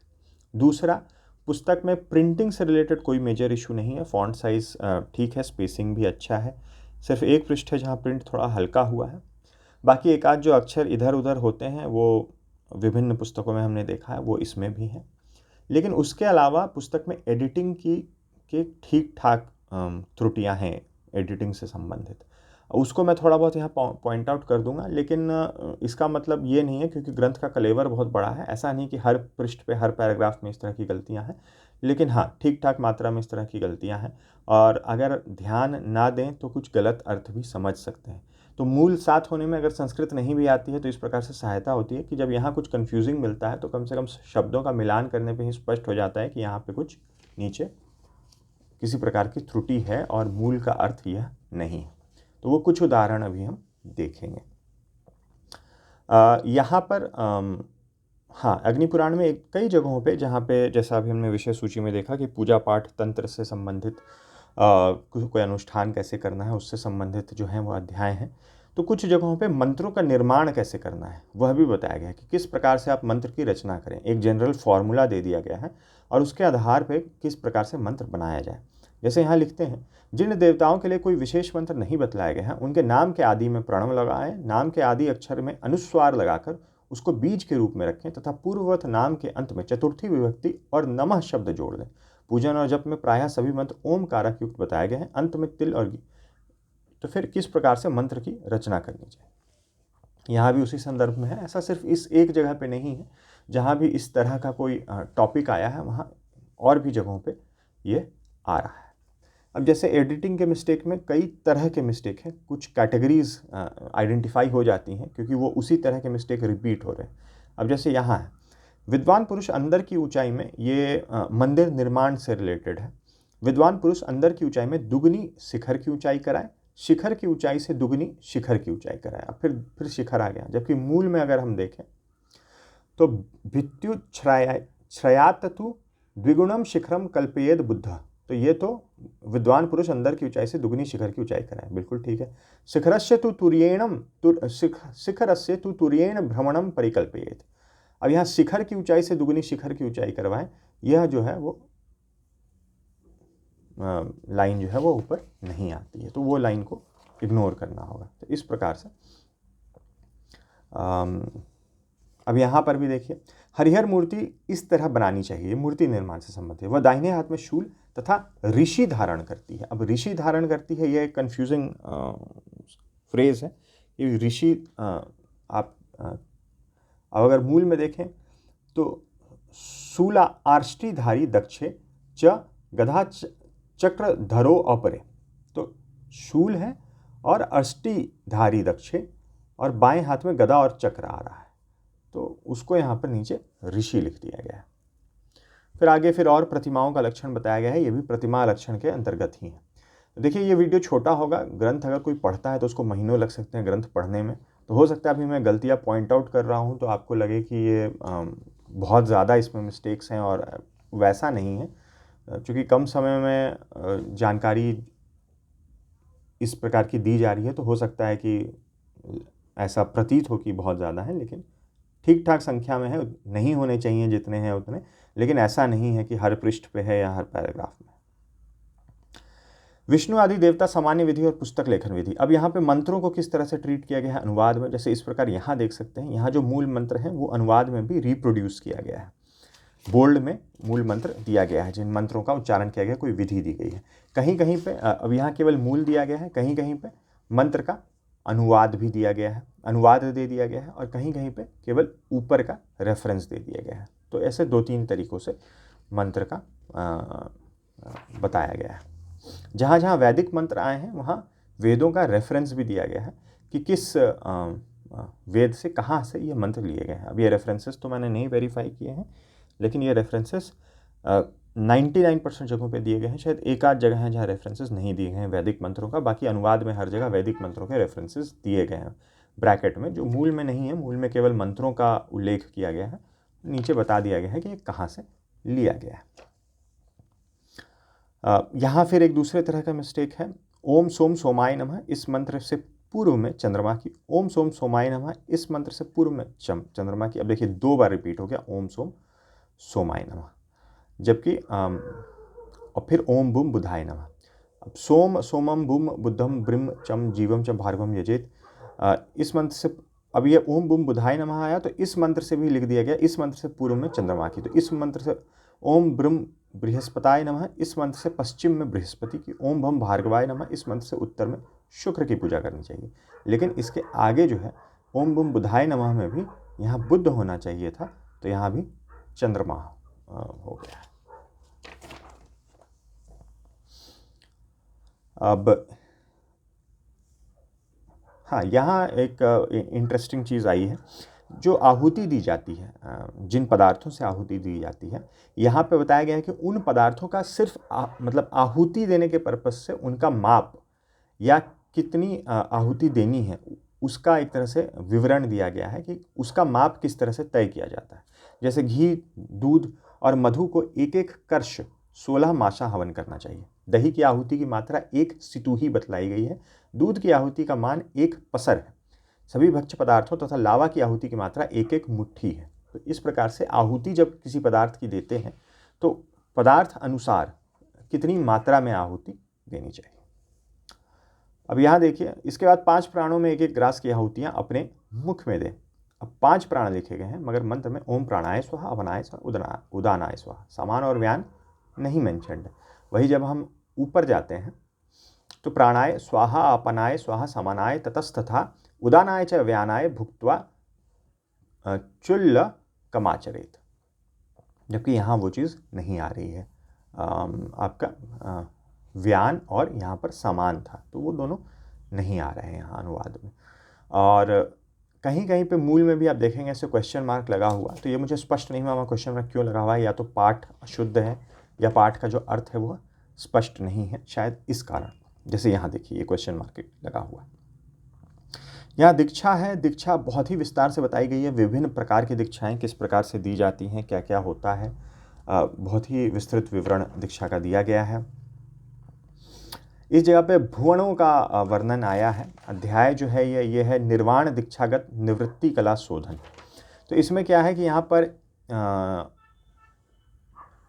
दूसरा, पुस्तक में प्रिंटिंग से रिलेटेड कोई मेजर इशू नहीं है, फॉन्ट साइज़ ठीक है, स्पेसिंग भी अच्छा है। सिर्फ एक पृष्ठ है जहाँ प्रिंट थोड़ा हल्का हुआ है, बाकी एक आध जो अक्षर इधर उधर होते हैं वो विभिन्न पुस्तकों में हमने देखा है, वो इसमें भी है। लेकिन उसके अलावा पुस्तक में एडिटिंग के ठीक ठाक त्रुटियां हैं एडिटिंग से संबंधित, उसको मैं थोड़ा बहुत यहाँ पॉइंट आउट कर दूंगा। लेकिन इसका मतलब ये नहीं है, क्योंकि ग्रंथ का कलेवर बहुत बड़ा है, ऐसा नहीं कि हर पृष्ठ पे हर पैराग्राफ में इस तरह की गलतियाँ हैं। लेकिन हाँ, ठीक ठाक मात्रा में इस तरह की गलतियाँ हैं, और अगर ध्यान ना दें तो कुछ गलत अर्थ भी समझ सकते हैं। तो मूल साथ होने में अगर संस्कृत नहीं भी आती है तो इस प्रकार से सहायता होती है कि जब यहाँ कुछ कन्फ्यूजिंग मिलता है तो कम से कम शब्दों का मिलान करने पे ही स्पष्ट हो जाता है कि यहाँ पे कुछ नीचे किसी प्रकार की त्रुटि है और मूल का अर्थ यह नहीं है। तो वो कुछ उदाहरण अभी हम देखेंगे। यहाँ पर हाँ, अग्नि पुराण में कई जगहों पे जहाँ पे, जैसा अभी हमने विषय सूची में देखा कि पूजा पाठ तंत्र से संबंधित कोई अनुष्ठान कैसे करना है उससे संबंधित जो है वो अध्याय हैं। तो कुछ जगहों पे मंत्रों का निर्माण कैसे करना है वह भी बताया गया है कि किस प्रकार से आप मंत्र की रचना करें। एक जनरल फॉर्मूला दे दिया गया है और उसके आधार पर किस प्रकार से मंत्र बनाया जाए। जैसे यहाँ लिखते हैं, जिन देवताओं के लिए कोई विशेष मंत्र नहीं बतलाया गया है उनके नाम के आदि में प्रणव लगाएं, नाम के आदि अक्षर में अनुस्वार लगाकर उसको बीज के रूप में रखें तथा पूर्ववत नाम के अंत में चतुर्थी विभक्ति और नमः शब्द जोड़ दें। पूजन और जप में प्रायः सभी मंत्र ओम कारक युक्त बताए गए हैं, अंत में तिल और तो फिर किस प्रकार से मंत्र की रचना करनी चाहिए, यहाँ भी उसी संदर्भ में है। ऐसा सिर्फ इस एक जगह पे नहीं है, जहाँ भी इस तरह का कोई टॉपिक आया है वहाँ और भी जगहों पे ये आ रहा है। अब जैसे एडिटिंग के मिस्टेक में कई तरह के मिस्टेक हैं, कुछ कैटेगरीज आइडेंटिफाई हो जाती हैं क्योंकि वो उसी तरह के मिस्टेक रिपीट हो रहे हैं। अब जैसे यहाँ है, विद्वान पुरुष अंदर की ऊंचाई में, ये मंदिर निर्माण से रिलेटेड है। विद्वान पुरुष अंदर की ऊंचाई में दुगनी शिखर की ऊंचाई कराए, शिखर की ऊंचाई से दुगनी शिखर की ऊंचाई कराए। अब फिर शिखर आ गया, जबकि मूल में अगर हम देखें तो भित्युच्छ्रयाततु द्विगुणम शिखरम कल्पयेद बुद्ध। तो ये तो विद्वान पुरुष अंदर की ऊंचाई से दुगनी शिखर की ऊंचाई कराए, बिल्कुल ठीक है। शिखरस्य तु तुर्येण भ्रमणम परिकल्पयेत। अब यहाँ शिखर की ऊंचाई से दुगनी शिखर की ऊंचाई करवाएं, यह जो है वो लाइन जो है वो ऊपर नहीं आती है, तो वो लाइन को इग्नोर करना होगा। तो इस प्रकार से अब यहाँ पर भी देखिए, हरिहर मूर्ति इस तरह बनानी चाहिए, मूर्ति निर्माण से संबंधित है। वह दाहिने हाथ में शूल तथा ऋषि धारण करती है। अब ऋषि धारण करती है, यह एक कन्फ्यूजिंग फ्रेज है। ये ऋषि आप अब अगर मूल में देखें तो शूला आर्ष्टिधारी दक्षे च गधा चक्र धरो अपरे। तो शूल है और अष्टिधारी दक्षे और बाएं हाथ में गदा और चक्र आ रहा है, तो उसको यहाँ पर नीचे ऋषि लिख दिया गया है। फिर आगे फिर और प्रतिमाओं का लक्षण बताया गया है, ये भी प्रतिमा लक्षण के अंतर्गत ही है। देखिए ये वीडियो छोटा होगा, ग्रंथ अगर कोई पढ़ता है तो उसको महीनों लग सकते हैं ग्रंथ पढ़ने में, तो हो सकता है अभी मैं गलतियाँ पॉइंट आउट कर रहा हूँ तो आपको लगे कि ये बहुत ज़्यादा इसमें मिस्टेक्स हैं, और वैसा नहीं है। चूँकि कम समय में जानकारी इस प्रकार की दी जा रही है तो हो सकता है कि ऐसा प्रतीत हो कि बहुत ज़्यादा है, लेकिन ठीक ठाक संख्या में है। नहीं होने चाहिए जितने हैं उतने, लेकिन ऐसा नहीं है कि हर पृष्ठ पे है या हर पैराग्राफ में। विष्णु आदि देवता सामान्य विधि और पुस्तक लेखन विधि। अब यहाँ पे मंत्रों को किस तरह से ट्रीट किया गया है अनुवाद में, जैसे इस प्रकार यहाँ देख सकते हैं, यहाँ जो मूल मंत्र हैं वो अनुवाद में भी रिप्रोड्यूस किया गया है। बोल्ड में मूल मंत्र दिया गया है, जिन मंत्रों का उच्चारण किया गया, कोई विधि दी गई है। कहीं कहीं पे अब यहाँ केवल मूल दिया गया है, कहीं कहीं पे मंत्र का अनुवाद भी दिया गया है, अनुवाद दे दिया गया है, और कहीं कहीं पे केवल ऊपर का रेफरेंस दे दिया गया है। तो ऐसे 2-3 तरीकों से मंत्र का बताया गया है। जहाँ जहाँ वैदिक मंत्र आए हैं वहाँ वेदों का रेफरेंस भी दिया गया है कि किस वेद से कहाँ से ये मंत्र लिए गए हैं। अब ये रेफरेंसेस तो मैंने नहीं वेरीफाई किए हैं, लेकिन ये रेफरेंसेस 99% जगहों पे दिए गए हैं। शायद एक आध जगह है जहाँ रेफरेंसेस नहीं दिए गए हैं वैदिक मंत्रों का, बाकी अनुवाद में हर जगह वैदिक मंत्रों के रेफरेंसेस दिए गए हैं ब्रैकेट में, जो मूल में नहीं है। मूल में केवल मंत्रों का उल्लेख किया गया है, नीचे बता दिया गया है कि ये कहाँ से लिया गया है। यहाँ फिर एक दूसरे तरह का मिस्टेक है। ओम सोम सोमाय नमः इस मंत्र से पूर्व में चंद्रमा की, ओम सोम सोमाय नमः इस मंत्र से पूर्व में चंद्रमा की। अब देखिए 2 बार रिपीट हो गया ओम सोम सोमाय नमः, जबकि और फिर ओम बुम बुधाय नमः। अब सोम सोमम बुम बुद्धम ब्रह्म चम जीवम च भार्गवम यजेत, इस मंत्र से अब ये ओम बुम बुधाय नमः आया तो इस मंत्र से भी लिख दिया गया इस मंत्र से पूर्व में चंद्रमा की। तो इस मंत्र से ओम ब्रह्म बृहस्पताय नमः इस मंत्र से पश्चिम में बृहस्पति की, ओम भम भार्गवाय नमः इस मंत्र से उत्तर में शुक्र की पूजा करनी चाहिए। लेकिन इसके आगे जो है ओम बुम बुधाय नमः में भी यहाँ बुध होना चाहिए था, तो यहाँ भी चंद्रमा हो गया। अब हाँ, यहाँ एक इंटरेस्टिंग चीज़ आई है। जो आहुति दी जाती है, जिन पदार्थों से आहुति दी जाती है, यहाँ पे बताया गया है कि उन पदार्थों का सिर्फ मतलब आहुति देने के पर्पस से उनका माप या कितनी आहुति देनी है उसका एक तरह से विवरण दिया गया है कि उसका माप किस तरह से तय किया जाता है। जैसे घी, दूध और मधु को एक एक कर्ष 16 मासा हवन करना चाहिए। दही की आहुति की मात्रा 1 सितूही बतलाई गई है। दूध की आहुति का मान 1 पसर है। सभी भक्ष्य पदार्थों तथा लावा की आहुति की मात्रा 1 मुट्ठी है। तो इस प्रकार से आहुति जब किसी पदार्थ की देते हैं तो पदार्थ अनुसार कितनी मात्रा में आहुति देनी चाहिए। अब यहाँ देखिए, इसके बाद 5 प्राणों में 1 ग्रास की आहुतियाँ अपने मुख में दें। अब 5 प्राण लिखे गए हैं, मगर मंत्र में ओम प्राणाय स्वाहा, अवनाय स्वाहा, उदानाय स्वाहा, समान और व्यान नहीं मेंशन्ड। वही जब हम ऊपर जाते हैं तो प्राणाय स्वाहा, अपनाय स्वाहा, समानाय ततस्तथा उदानाय च व्यानाय भुक्त्वा चुल्ल कमाचरेत, जबकि यहाँ वो चीज़ नहीं आ रही है। आपका व्यान और यहाँ पर समान था, तो वो दोनों नहीं आ रहे हैं यहाँ अनुवाद में। और कहीं कहीं पे मूल में भी आप देखेंगे ऐसे क्वेश्चन मार्क लगा हुआ, तो ये मुझे स्पष्ट नहीं हुआ वहाँ क्वेश्चन मार्क क्यों लगा हुआ है। या तो पाठ अशुद्ध है या पाठ का जो अर्थ है वो स्पष्ट नहीं है, शायद इस कारण। जैसे यहाँ देखिए ये क्वेश्चन मार्क लगा हुआ। यहाँ दीक्षा है, दीक्षा बहुत ही विस्तार से बताई गई है। विभिन्न प्रकार की दीक्षाएं किस प्रकार से दी जाती हैं, क्या क्या होता है, बहुत ही विस्तृत विवरण दीक्षा का दिया गया है। इस जगह पे भुवनों का वर्णन आया है। अध्याय जो है ये है निर्वाण दीक्षागत निवृत्ति कला शोधन। तो इसमें क्या है कि यहाँ पर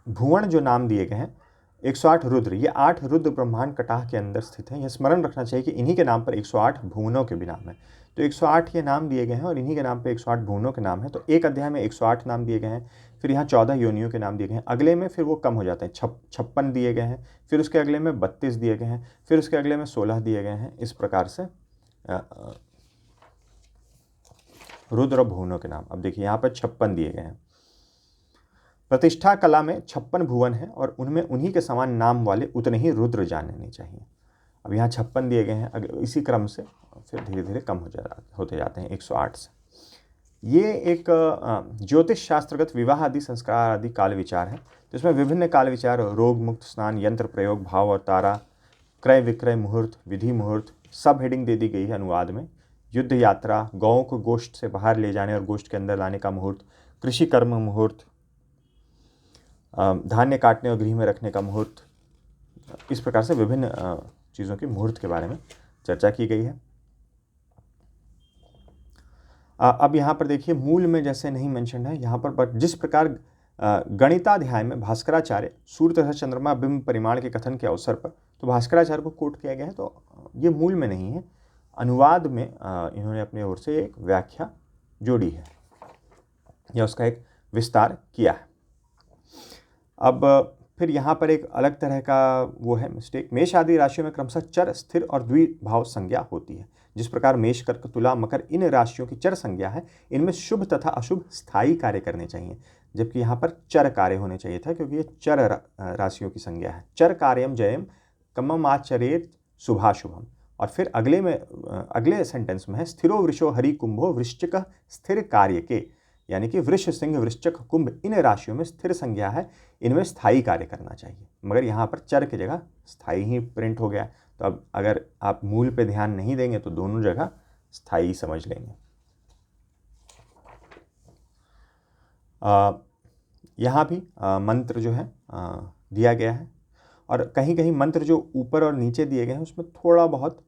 भुवन जो नाम दिए गए हैं 108 रुद्र, ये 8 रुद्र ब्रह्मांड कटाह के अंदर स्थित हैं। यह स्मरण रखना चाहिए कि इन्हीं के नाम पर 108 भुवनों के भी नाम है। तो 108 ये नाम दिए गए हैं और इन्हीं के नाम पे 108 भुवनों के नाम है। तो एक अध्याय में 108 नाम दिए गए हैं, फिर यहाँ 14 योनियों के नाम दिए गए हैं। अगले में फिर वो कम हो जाते हैं, 56 दिए गए हैं, फिर उसके अगले में 32 दिए गए हैं, फिर उसके अगले में 16 दिए गए हैं। इस प्रकार से रुद्र और भुवनों के नाम। अब देखिए यहाँ पर 56 दिए गए हैं। प्रतिष्ठा कला में 56 भुवन हैं और उनमें उन्हीं के समान नाम वाले उतने ही रुद्र जानने चाहिए। अब यहाँ 56 दिए गए हैं, अगर इसी क्रम से फिर धीरे धीरे कम होते जाते हैं 108 से। ये एक ज्योतिष शास्त्रगत विवाह आदि संस्कार आदि काल विचार है। तो इसमें विभिन्न काल विचार, रोग मुक्त स्नान, यंत्र प्रयोग, भाव और तारा, क्रय विक्रय मुहूर्त, विधि मुहूर्त, सब हेडिंग दे दी गई है अनुवाद में। युद्ध यात्रा, गौओं को गोश्त से बाहर ले जाने और गोश्त के अंदर लाने का मुहूर्त, कृषि कर्म मुहूर्त, धान्य काटने और गृह में रखने का मुहूर्त, इस प्रकार से विभिन्न चीज़ों के मुहूर्त के बारे में चर्चा की गई है। अब यहाँ पर देखिए मूल में जैसे नहीं मेंशन है यहाँ पर, बट जिस प्रकार गणिताध्याय में भास्कराचार्य सूर्य तथा चंद्रमा बिंब परिमाण के कथन के अवसर पर तो भास्कराचार्य को कोट किया गया है, तो ये मूल में नहीं है, अनुवाद में इन्होंने अपनी ओर से एक व्याख्या जोड़ी है या उसका एक विस्तार किया है। अब फिर यहाँ पर एक अलग तरह का वो है मिस्टेक। मेष आदि राशियों में क्रमशः चर, स्थिर और द्विभाव संज्ञा होती है। जिस प्रकार मेष, कर्क, तुला, मकर इन राशियों की चर संज्ञा है, इनमें शुभ तथा अशुभ स्थायी कार्य करने चाहिए। जबकि यहाँ पर चर कार्य होने चाहिए था, क्योंकि ये चर राशियों की संज्ञा है। चर कार्यम जयम कममाचरेत शुभाशुभम। और फिर अगले सेंटेंस में है स्थिरो वृषो हरि कुंभो वृश्चिक स्थिर कार्य के, यानी कि वृष सिंह वृश्चिक कुंभ इन राशियों में स्थिर संज्ञा है, इनमें स्थायी कार्य करना चाहिए। मगर यहाँ पर चर की जगह स्थायी ही प्रिंट हो गया है। तो अब अगर आप मूल पे ध्यान नहीं देंगे तो दोनों जगह स्थायी समझ लेंगे। यहाँ भी मंत्र जो है दिया गया है, और कहीं कहीं मंत्र जो ऊपर और नीचे दिए गए हैं उसमें थोड़ा बहुत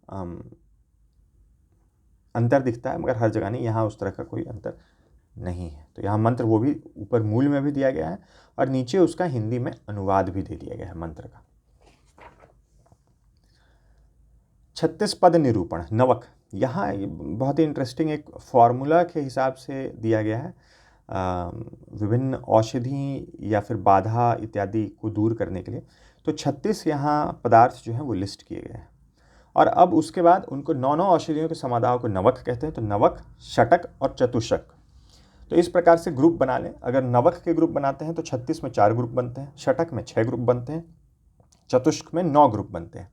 अंतर दिखता है, मगर हर जगह नहीं। यहाँ उस तरह का कोई अंतर नहीं है। तो यहाँ मंत्र वो भी ऊपर मूल में भी दिया गया है और नीचे उसका हिंदी में अनुवाद भी दे दिया गया है मंत्र का। 36 पद निरूपण नवक, यहाँ बहुत ही इंटरेस्टिंग एक फॉर्मूला के हिसाब से दिया गया है। विभिन्न औषधि या फिर बाधा इत्यादि को दूर करने के लिए। तो 36 यहाँ पदार्थ जो हैं वो लिस्ट किए गए हैं, और अब उसके बाद उनको 9 औषधियों के समादाओं को नवक कहते हैं। तो नवक, षटक और चतुष्क। तो इस प्रकार से ग्रुप बना लें। अगर नवक के ग्रुप बनाते हैं तो 36 में 4 ग्रुप बनते हैं, षटक में 6 ग्रुप बनते हैं, चतुष्क में 9 ग्रुप बनते हैं।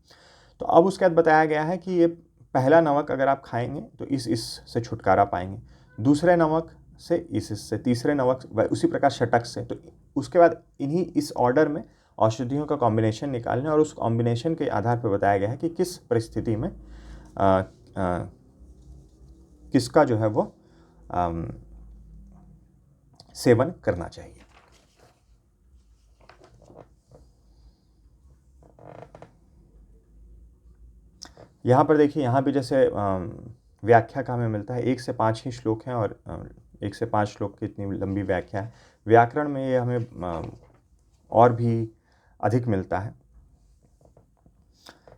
तो अब उसके बाद बताया गया है कि ये पहला नवक अगर आप खाएंगे तो इस से छुटकारा पाएंगे, दूसरे नवक से इससे, तीसरे नवक उसी प्रकार षटक से। तो उसके बाद इन्हीं इस ऑर्डर में औषधियों का कॉम्बिनेशन निकालने, और उस कॉम्बिनेशन के आधार पर बताया गया है कि किस परिस्थिति में किसका जो है वो सेवन करना चाहिए। यहाँ पर देखिए, यहाँ भी जैसे व्याख्या का हमें मिलता है 1 से 5 ही श्लोक हैं, और 1 से 5 श्लोक की इतनी लंबी व्याख्या है। व्याकरण में ये हमें और भी अधिक मिलता है।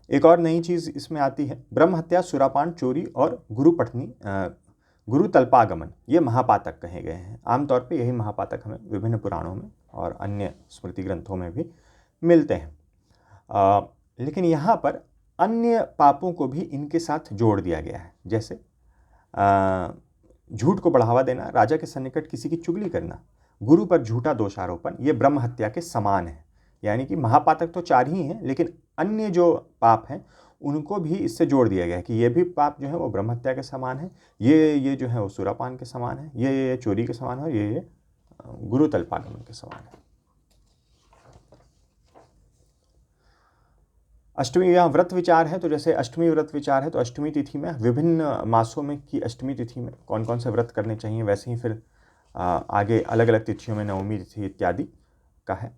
एक और नई चीज़ इसमें आती है, ब्रह्म हत्या, सुरापान, चोरी और गुरुपठनी, गुरु तल्पागमन, ये महापातक कहे गए हैं। आमतौर पे यही महापातक हमें विभिन्न पुराणों में और अन्य स्मृति ग्रंथों में भी मिलते हैं। लेकिन यहाँ पर अन्य पापों को भी इनके साथ जोड़ दिया गया है, जैसे झूठ को बढ़ावा देना, राजा के सन्निकट किसी की चुगली करना, गुरु पर झूठा दोषारोपण, ये ब्रह्म हत्या के समान है। यानी कि महापातक तो 4 ही हैं, लेकिन अन्य जो पाप हैं उनको भी इससे जोड़ दिया गया है कि ये भी पाप जो है वो ब्रह्म हत्या के समान है, ये जो है वो सुरापान के समान है, ये चोरी के समान है, ये गुरु तल्पागमन के समान है। अष्टमी यहाँ व्रत विचार है, तो जैसे अष्टमी व्रत विचार है, तो अष्टमी तिथि में विभिन्न मासों में की अष्टमी तिथि में कौन कौन से व्रत करने चाहिए, वैसे ही फिर आगे अलग अलग तिथियों में नवमी तिथि इत्यादि का है।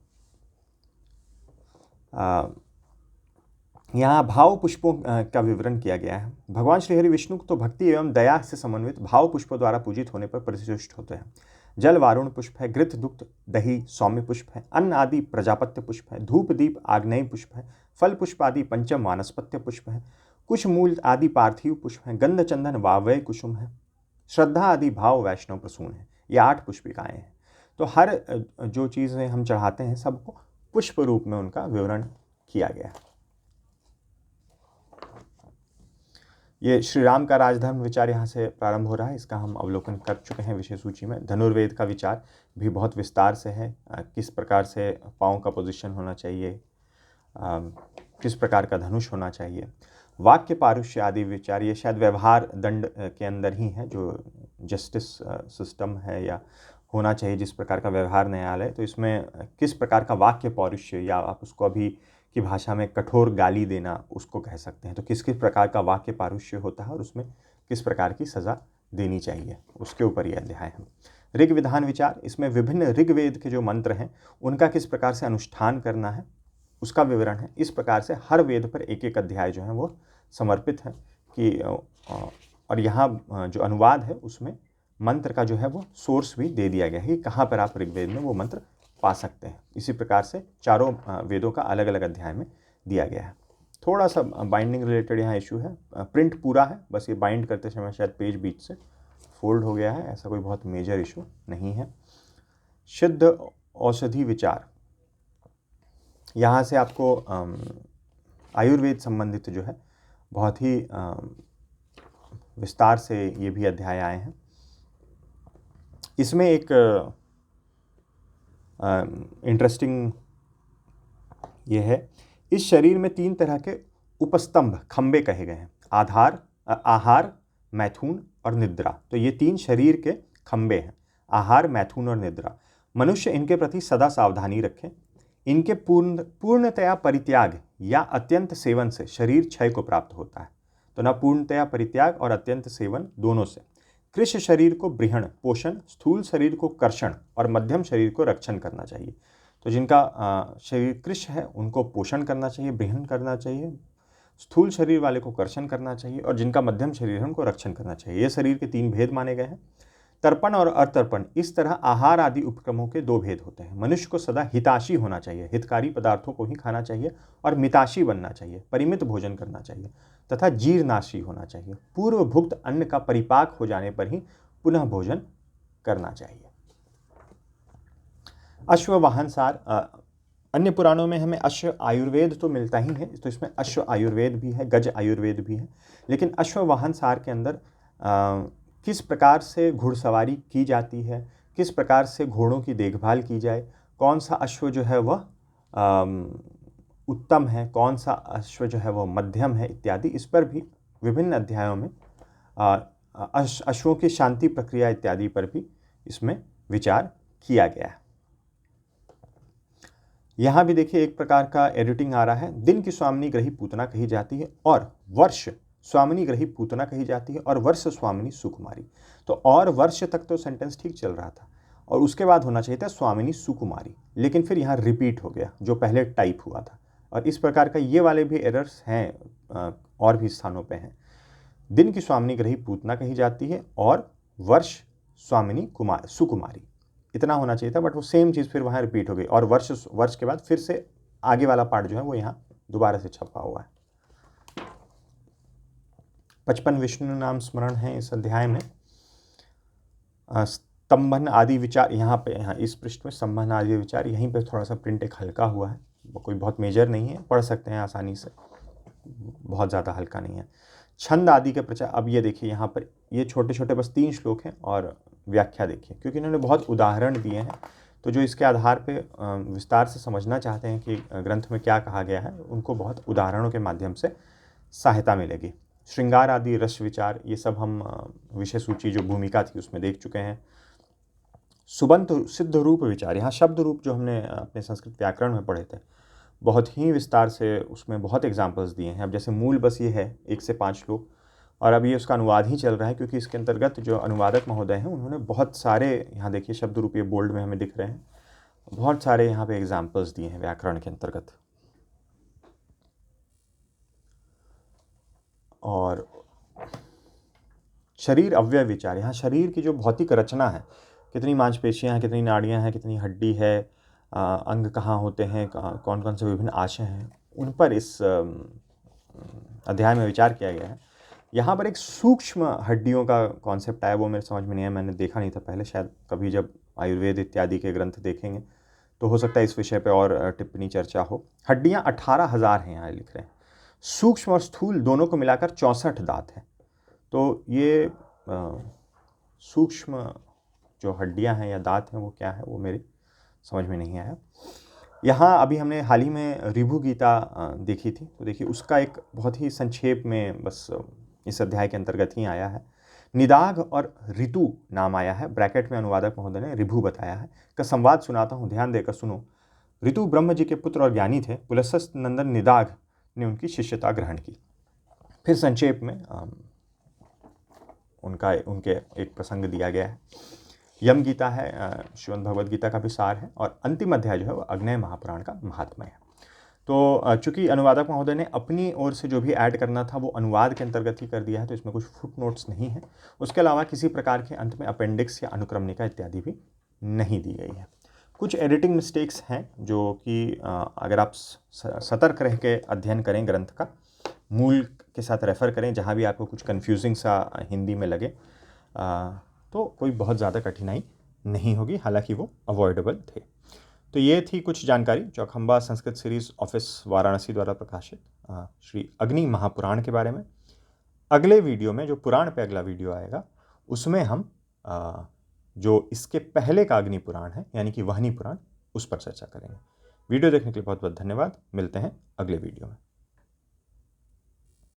यहाँ भाव पुष्पों का विवरण किया गया है। भगवान श्री हरि विष्णु तो भक्ति एवं दया से समन्वित भाव पुष्पों द्वारा पूजित होने पर प्रतिष्ठित होते हैं। जल वारुण पुष्प है, घृत दुग्ध दही सौम्य पुष्प है, अन्न आदि प्रजापत्य पुष्प है, धूप दीप आग्नेय पुष्प है, फल पुष्प आदि पंचम वानस्पत्य पुष्प है, कुश मूल आदि पार्थिव पुष्प है, गंध चंदन वावय कुसुम है, श्रद्धा आदि भाव वैष्णव प्रसून है। ये 8 पुष्पिकाएँ हैं। तो हर जो चीज़ें हम चढ़ाते हैं सबको पुष्प रूप में उनका विवरण किया गया है। ये श्री राम का राजधर्म विचार यहाँ से प्रारंभ हो रहा है, इसका हम अवलोकन कर चुके हैं विषय सूची में। धनुर्वेद का विचार भी बहुत विस्तार से है, किस प्रकार से पाँव का पोजीशन होना चाहिए, किस प्रकार का धनुष होना चाहिए। वाक्य पारुष्य आदि विचार ये शायद व्यवहार दंड के अंदर ही है, जो जस्टिस सिस्टम है या होना चाहिए, जिस प्रकार का व्यवहार न्यायालय, तो इसमें किस प्रकार का वाक्य पौरुष्य, या आप उसको अभी की भाषा में कठोर गाली देना उसको कह सकते हैं, तो किस किस प्रकार का वाक्य पारुष्य होता है और उसमें किस प्रकार की सज़ा देनी चाहिए, उसके ऊपर यह अध्याय है। ऋग विधान विचार, इसमें विभिन्न ऋग्वेद के जो मंत्र हैं उनका किस प्रकार से अनुष्ठान करना है उसका विवरण है। इस प्रकार से हर वेद पर एक एक अध्याय जो है वो समर्पित है कि, और यहाँ जो अनुवाद है उसमें मंत्र का जो है वो सोर्स भी दे दिया गया है कि कहाँ पर आप ऋग्वेद में वो मंत्र पा सकते हैं। इसी प्रकार से चारों वेदों का अलग अलग अध्याय में दिया गया है। थोड़ा सा बाइंडिंग रिलेटेड यहाँ इशू है, प्रिंट पूरा है, बस ये बाइंड करते समय शायद पेज बीच से फोल्ड हो गया है, ऐसा कोई बहुत मेजर इशू नहीं है। सिद्ध औषधि विचार, यहाँ से आपको आयुर्वेद संबंधित जो है बहुत ही विस्तार से ये भी अध्याय आए हैं। इसमें एक इंटरेस्टिंग ये है, इस शरीर में 3 तरह के उपस्तंभ खंबे कहे गए हैं, आहार, मैथुन और निद्रा। तो ये 3 शरीर के खंबे हैं, आहार, मैथुन और निद्रा। मनुष्य इनके प्रति सदा सावधानी रखें। इनके पूर्णतया परित्याग या अत्यंत सेवन से शरीर क्षय को प्राप्त होता है। तो ना पूर्णतया परित्याग और अत्यंत सेवन दोनों से। कृश शरीर को बृहण पोषण, स्थूल शरीर को कर्षण और मध्यम शरीर को रक्षण करना चाहिए। तो जिनका शरीर कृश है उनको पोषण करना चाहिए, बृहण करना चाहिए, स्थूल शरीर वाले को कर्षण करना चाहिए, और जिनका मध्यम शरीर है उनको रक्षण करना चाहिए। ये शरीर के 3 भेद माने गए हैं। तर्पण और अतर्पण, इस तरह आहार आदि उपक्रमों के 2 भेद होते हैं। मनुष्य को सदा हिताशी होना चाहिए, हितकारी पदार्थों को ही खाना चाहिए, और मिताशी बनना चाहिए, परिमित भोजन करना चाहिए, तथा जीर्णाशी होना चाहिए। पूर्व भुक्त अन्न का परिपाक हो जाने पर ही पुनः भोजन करना चाहिए। अश्व वाहन सार, अन्य पुराणों में हमें अश्व आयुर्वेद तो मिलता ही है, तो इसमें अश्व आयुर्वेद भी है, गज आयुर्वेद भी है। लेकिन अश्व वाहन सार के अंदर किस प्रकार से घुड़सवारी की जाती है, किस प्रकार से घोड़ों की देखभाल की जाए, कौन सा अश्व जो है वह उत्तम है, कौन सा अश्व जो है वह मध्यम है, इत्यादि, इस पर भी विभिन्न अध्यायों में अश्वों की शांति प्रक्रिया इत्यादि पर भी इसमें विचार किया गया है। यहाँ भी देखिए एक प्रकार का एडिटिंग आ रहा है। दिन की स्वामिनी ग्रही पूतना कही जाती है, और वर्ष स्वामिनी ग्रही पूतना कही जाती है, और वर्ष स्वामिनी सुकुमारी। तो और वर्ष तक तो सेंटेंस ठीक चल रहा था, और उसके बाद होना चाहिए था स्वामिनी सुकुमारी, लेकिन फिर यहाँ रिपीट हो गया जो पहले टाइप हुआ था। और इस प्रकार का ये वाले भी एरर्स हैं, और भी स्थानों पे हैं। दिन की स्वामिनी ग्रही पूतना कही जाती है, और वर्ष स्वामिनी सुकुमारी, इतना होना चाहिए था, बट वो सेम चीज़ फिर वहाँ रिपीट हो गई, और वर्ष के बाद फिर से आगे वाला पार्ट जो है वो यहाँ दोबारा से छपा हुआ है। 55 विष्णु नाम स्मरण है इस अध्याय में। स्तंभन आदि विचार, यहाँ पे, यहाँ इस पृष्ठ में स्तंभन आदि विचार, यहीं पे थोड़ा सा प्रिंट एक हल्का हुआ है, कोई बहुत मेजर नहीं है, पढ़ सकते हैं आसानी से, बहुत ज़्यादा हल्का नहीं है। छंद आदि के प्रचार, अब ये देखिए यहाँ पर ये छोटे छोटे बस 3 श्लोक हैं, और व्याख्या देखिए, क्योंकि इन्होंने बहुत उदाहरण दिए हैं, तो जो इसके आधार पे विस्तार से समझना चाहते हैं कि ग्रंथ में क्या कहा गया है, उनको बहुत उदाहरणों के माध्यम से सहायता मिलेगी। श्रृंगार आदि रस विचार, ये सब हम विषय सूची जो भूमिका थी उसमें देख चुके हैं। सुबंत सिद्ध रूप विचार, यहाँ शब्द रूप जो हमने अपने संस्कृत व्याकरण में पढ़े थे, बहुत ही विस्तार से उसमें बहुत एग्जाम्पल्स दिए हैं। अब जैसे मूल बस ये है 1 से 5 श्लोक, और अब ये उसका अनुवाद ही चल रहा है, क्योंकि इसके अंतर्गत जो अनुवादक महोदय हैं उन्होंने बहुत सारे, यहाँ देखिए शब्द रूप ये बोल्ड में हमें दिख रहे हैं, बहुत सारे यहाँ पे एग्जाम्पल्स दिए हैं व्याकरण के अंतर्गत। और शरीर अव्यय विचार, यहाँ शरीर की जो भौतिक रचना है, कितनी मांसपेशियाँ हैं, कितनी नाड़ियाँ हैं, कितनी हड्डी है, अंग कहाँ होते हैं, कौन कौन से विभिन्न आशय हैं, उन पर इस अध्याय में विचार किया गया है। यहाँ पर एक सूक्ष्म हड्डियों का कॉन्सेप्ट आया, वो मेरे समझ में नहीं आया, मैंने देखा नहीं था पहले, शायद कभी जब आयुर्वेद इत्यादि के ग्रंथ देखेंगे तो हो सकता है इस विषय पे और टिप्पणी चर्चा हो। हड्डियाँ 18,000 हैं यहाँ लिख रहे हैं। सूक्ष्म और स्थूल दोनों को मिलाकर 64 दांत हैं। तो ये सूक्ष्म जो हड्डियाँ हैं या दांत हैं वो क्या है, वो मेरी समझ में नहीं आया। यहाँ अभी हमने हाल ही में ऋभु गीता देखी थी, तो देखिए उसका एक बहुत ही संक्षेप में बस इस अध्याय के अंतर्गत ही आया है। निदाघ और ऋतु नाम आया है, ब्रैकेट में अनुवादक महोदय ने ऋभु बताया है, का संवाद सुनाता हूँ, ध्यान देकर सुनो। ऋतु ब्रह्म जी के पुत्र और ज्ञानी थे। पुलस्त्य नंदन निदाघ ने उनकी शिष्यता ग्रहण की। फिर संक्षेप में उनके एक प्रसंग दिया गया है। यम गीता है, श्रीमद् भगवद गीता का भी सार है, और अंतिम अध्याय जो है वो अग्नेय महापुराण का महात्म्य है। तो चूंकि अनुवादक महोदय ने अपनी ओर से जो भी ऐड करना था वो अनुवाद के अंतर्गत ही कर दिया है, तो इसमें कुछ फुट नोट्स नहीं है। उसके अलावा किसी प्रकार के अंत में अपेंडिक्स या अनुक्रमणिका इत्यादि भी नहीं दी गई है। कुछ एडिटिंग मिस्टेक्स हैं जो कि अगर आप सतर्क रह के अध्ययन करें, ग्रंथ का मूल के साथ रेफ़र करें, जहाँ भी आपको कुछ कन्फ्यूजिंग सा हिंदी में लगे तो कोई बहुत ज़्यादा कठिनाई नहीं होगी, हालांकि वो अवॉइडेबल थे। तो ये थी कुछ जानकारी चौखंबा संस्कृत सीरीज़ ऑफिस वाराणसी द्वारा प्रकाशित श्री अग्नि महापुराण के बारे में। अगले वीडियो में, जो पुराण पे अगला वीडियो आएगा, उसमें हम जो इसके पहले का अग्नि पुराण है यानी कि वहनी पुराण, उस पर चर्चा करेंगे। वीडियो देखने के लिए बहुत बहुत धन्यवाद। मिलते हैं अगले वीडियो में।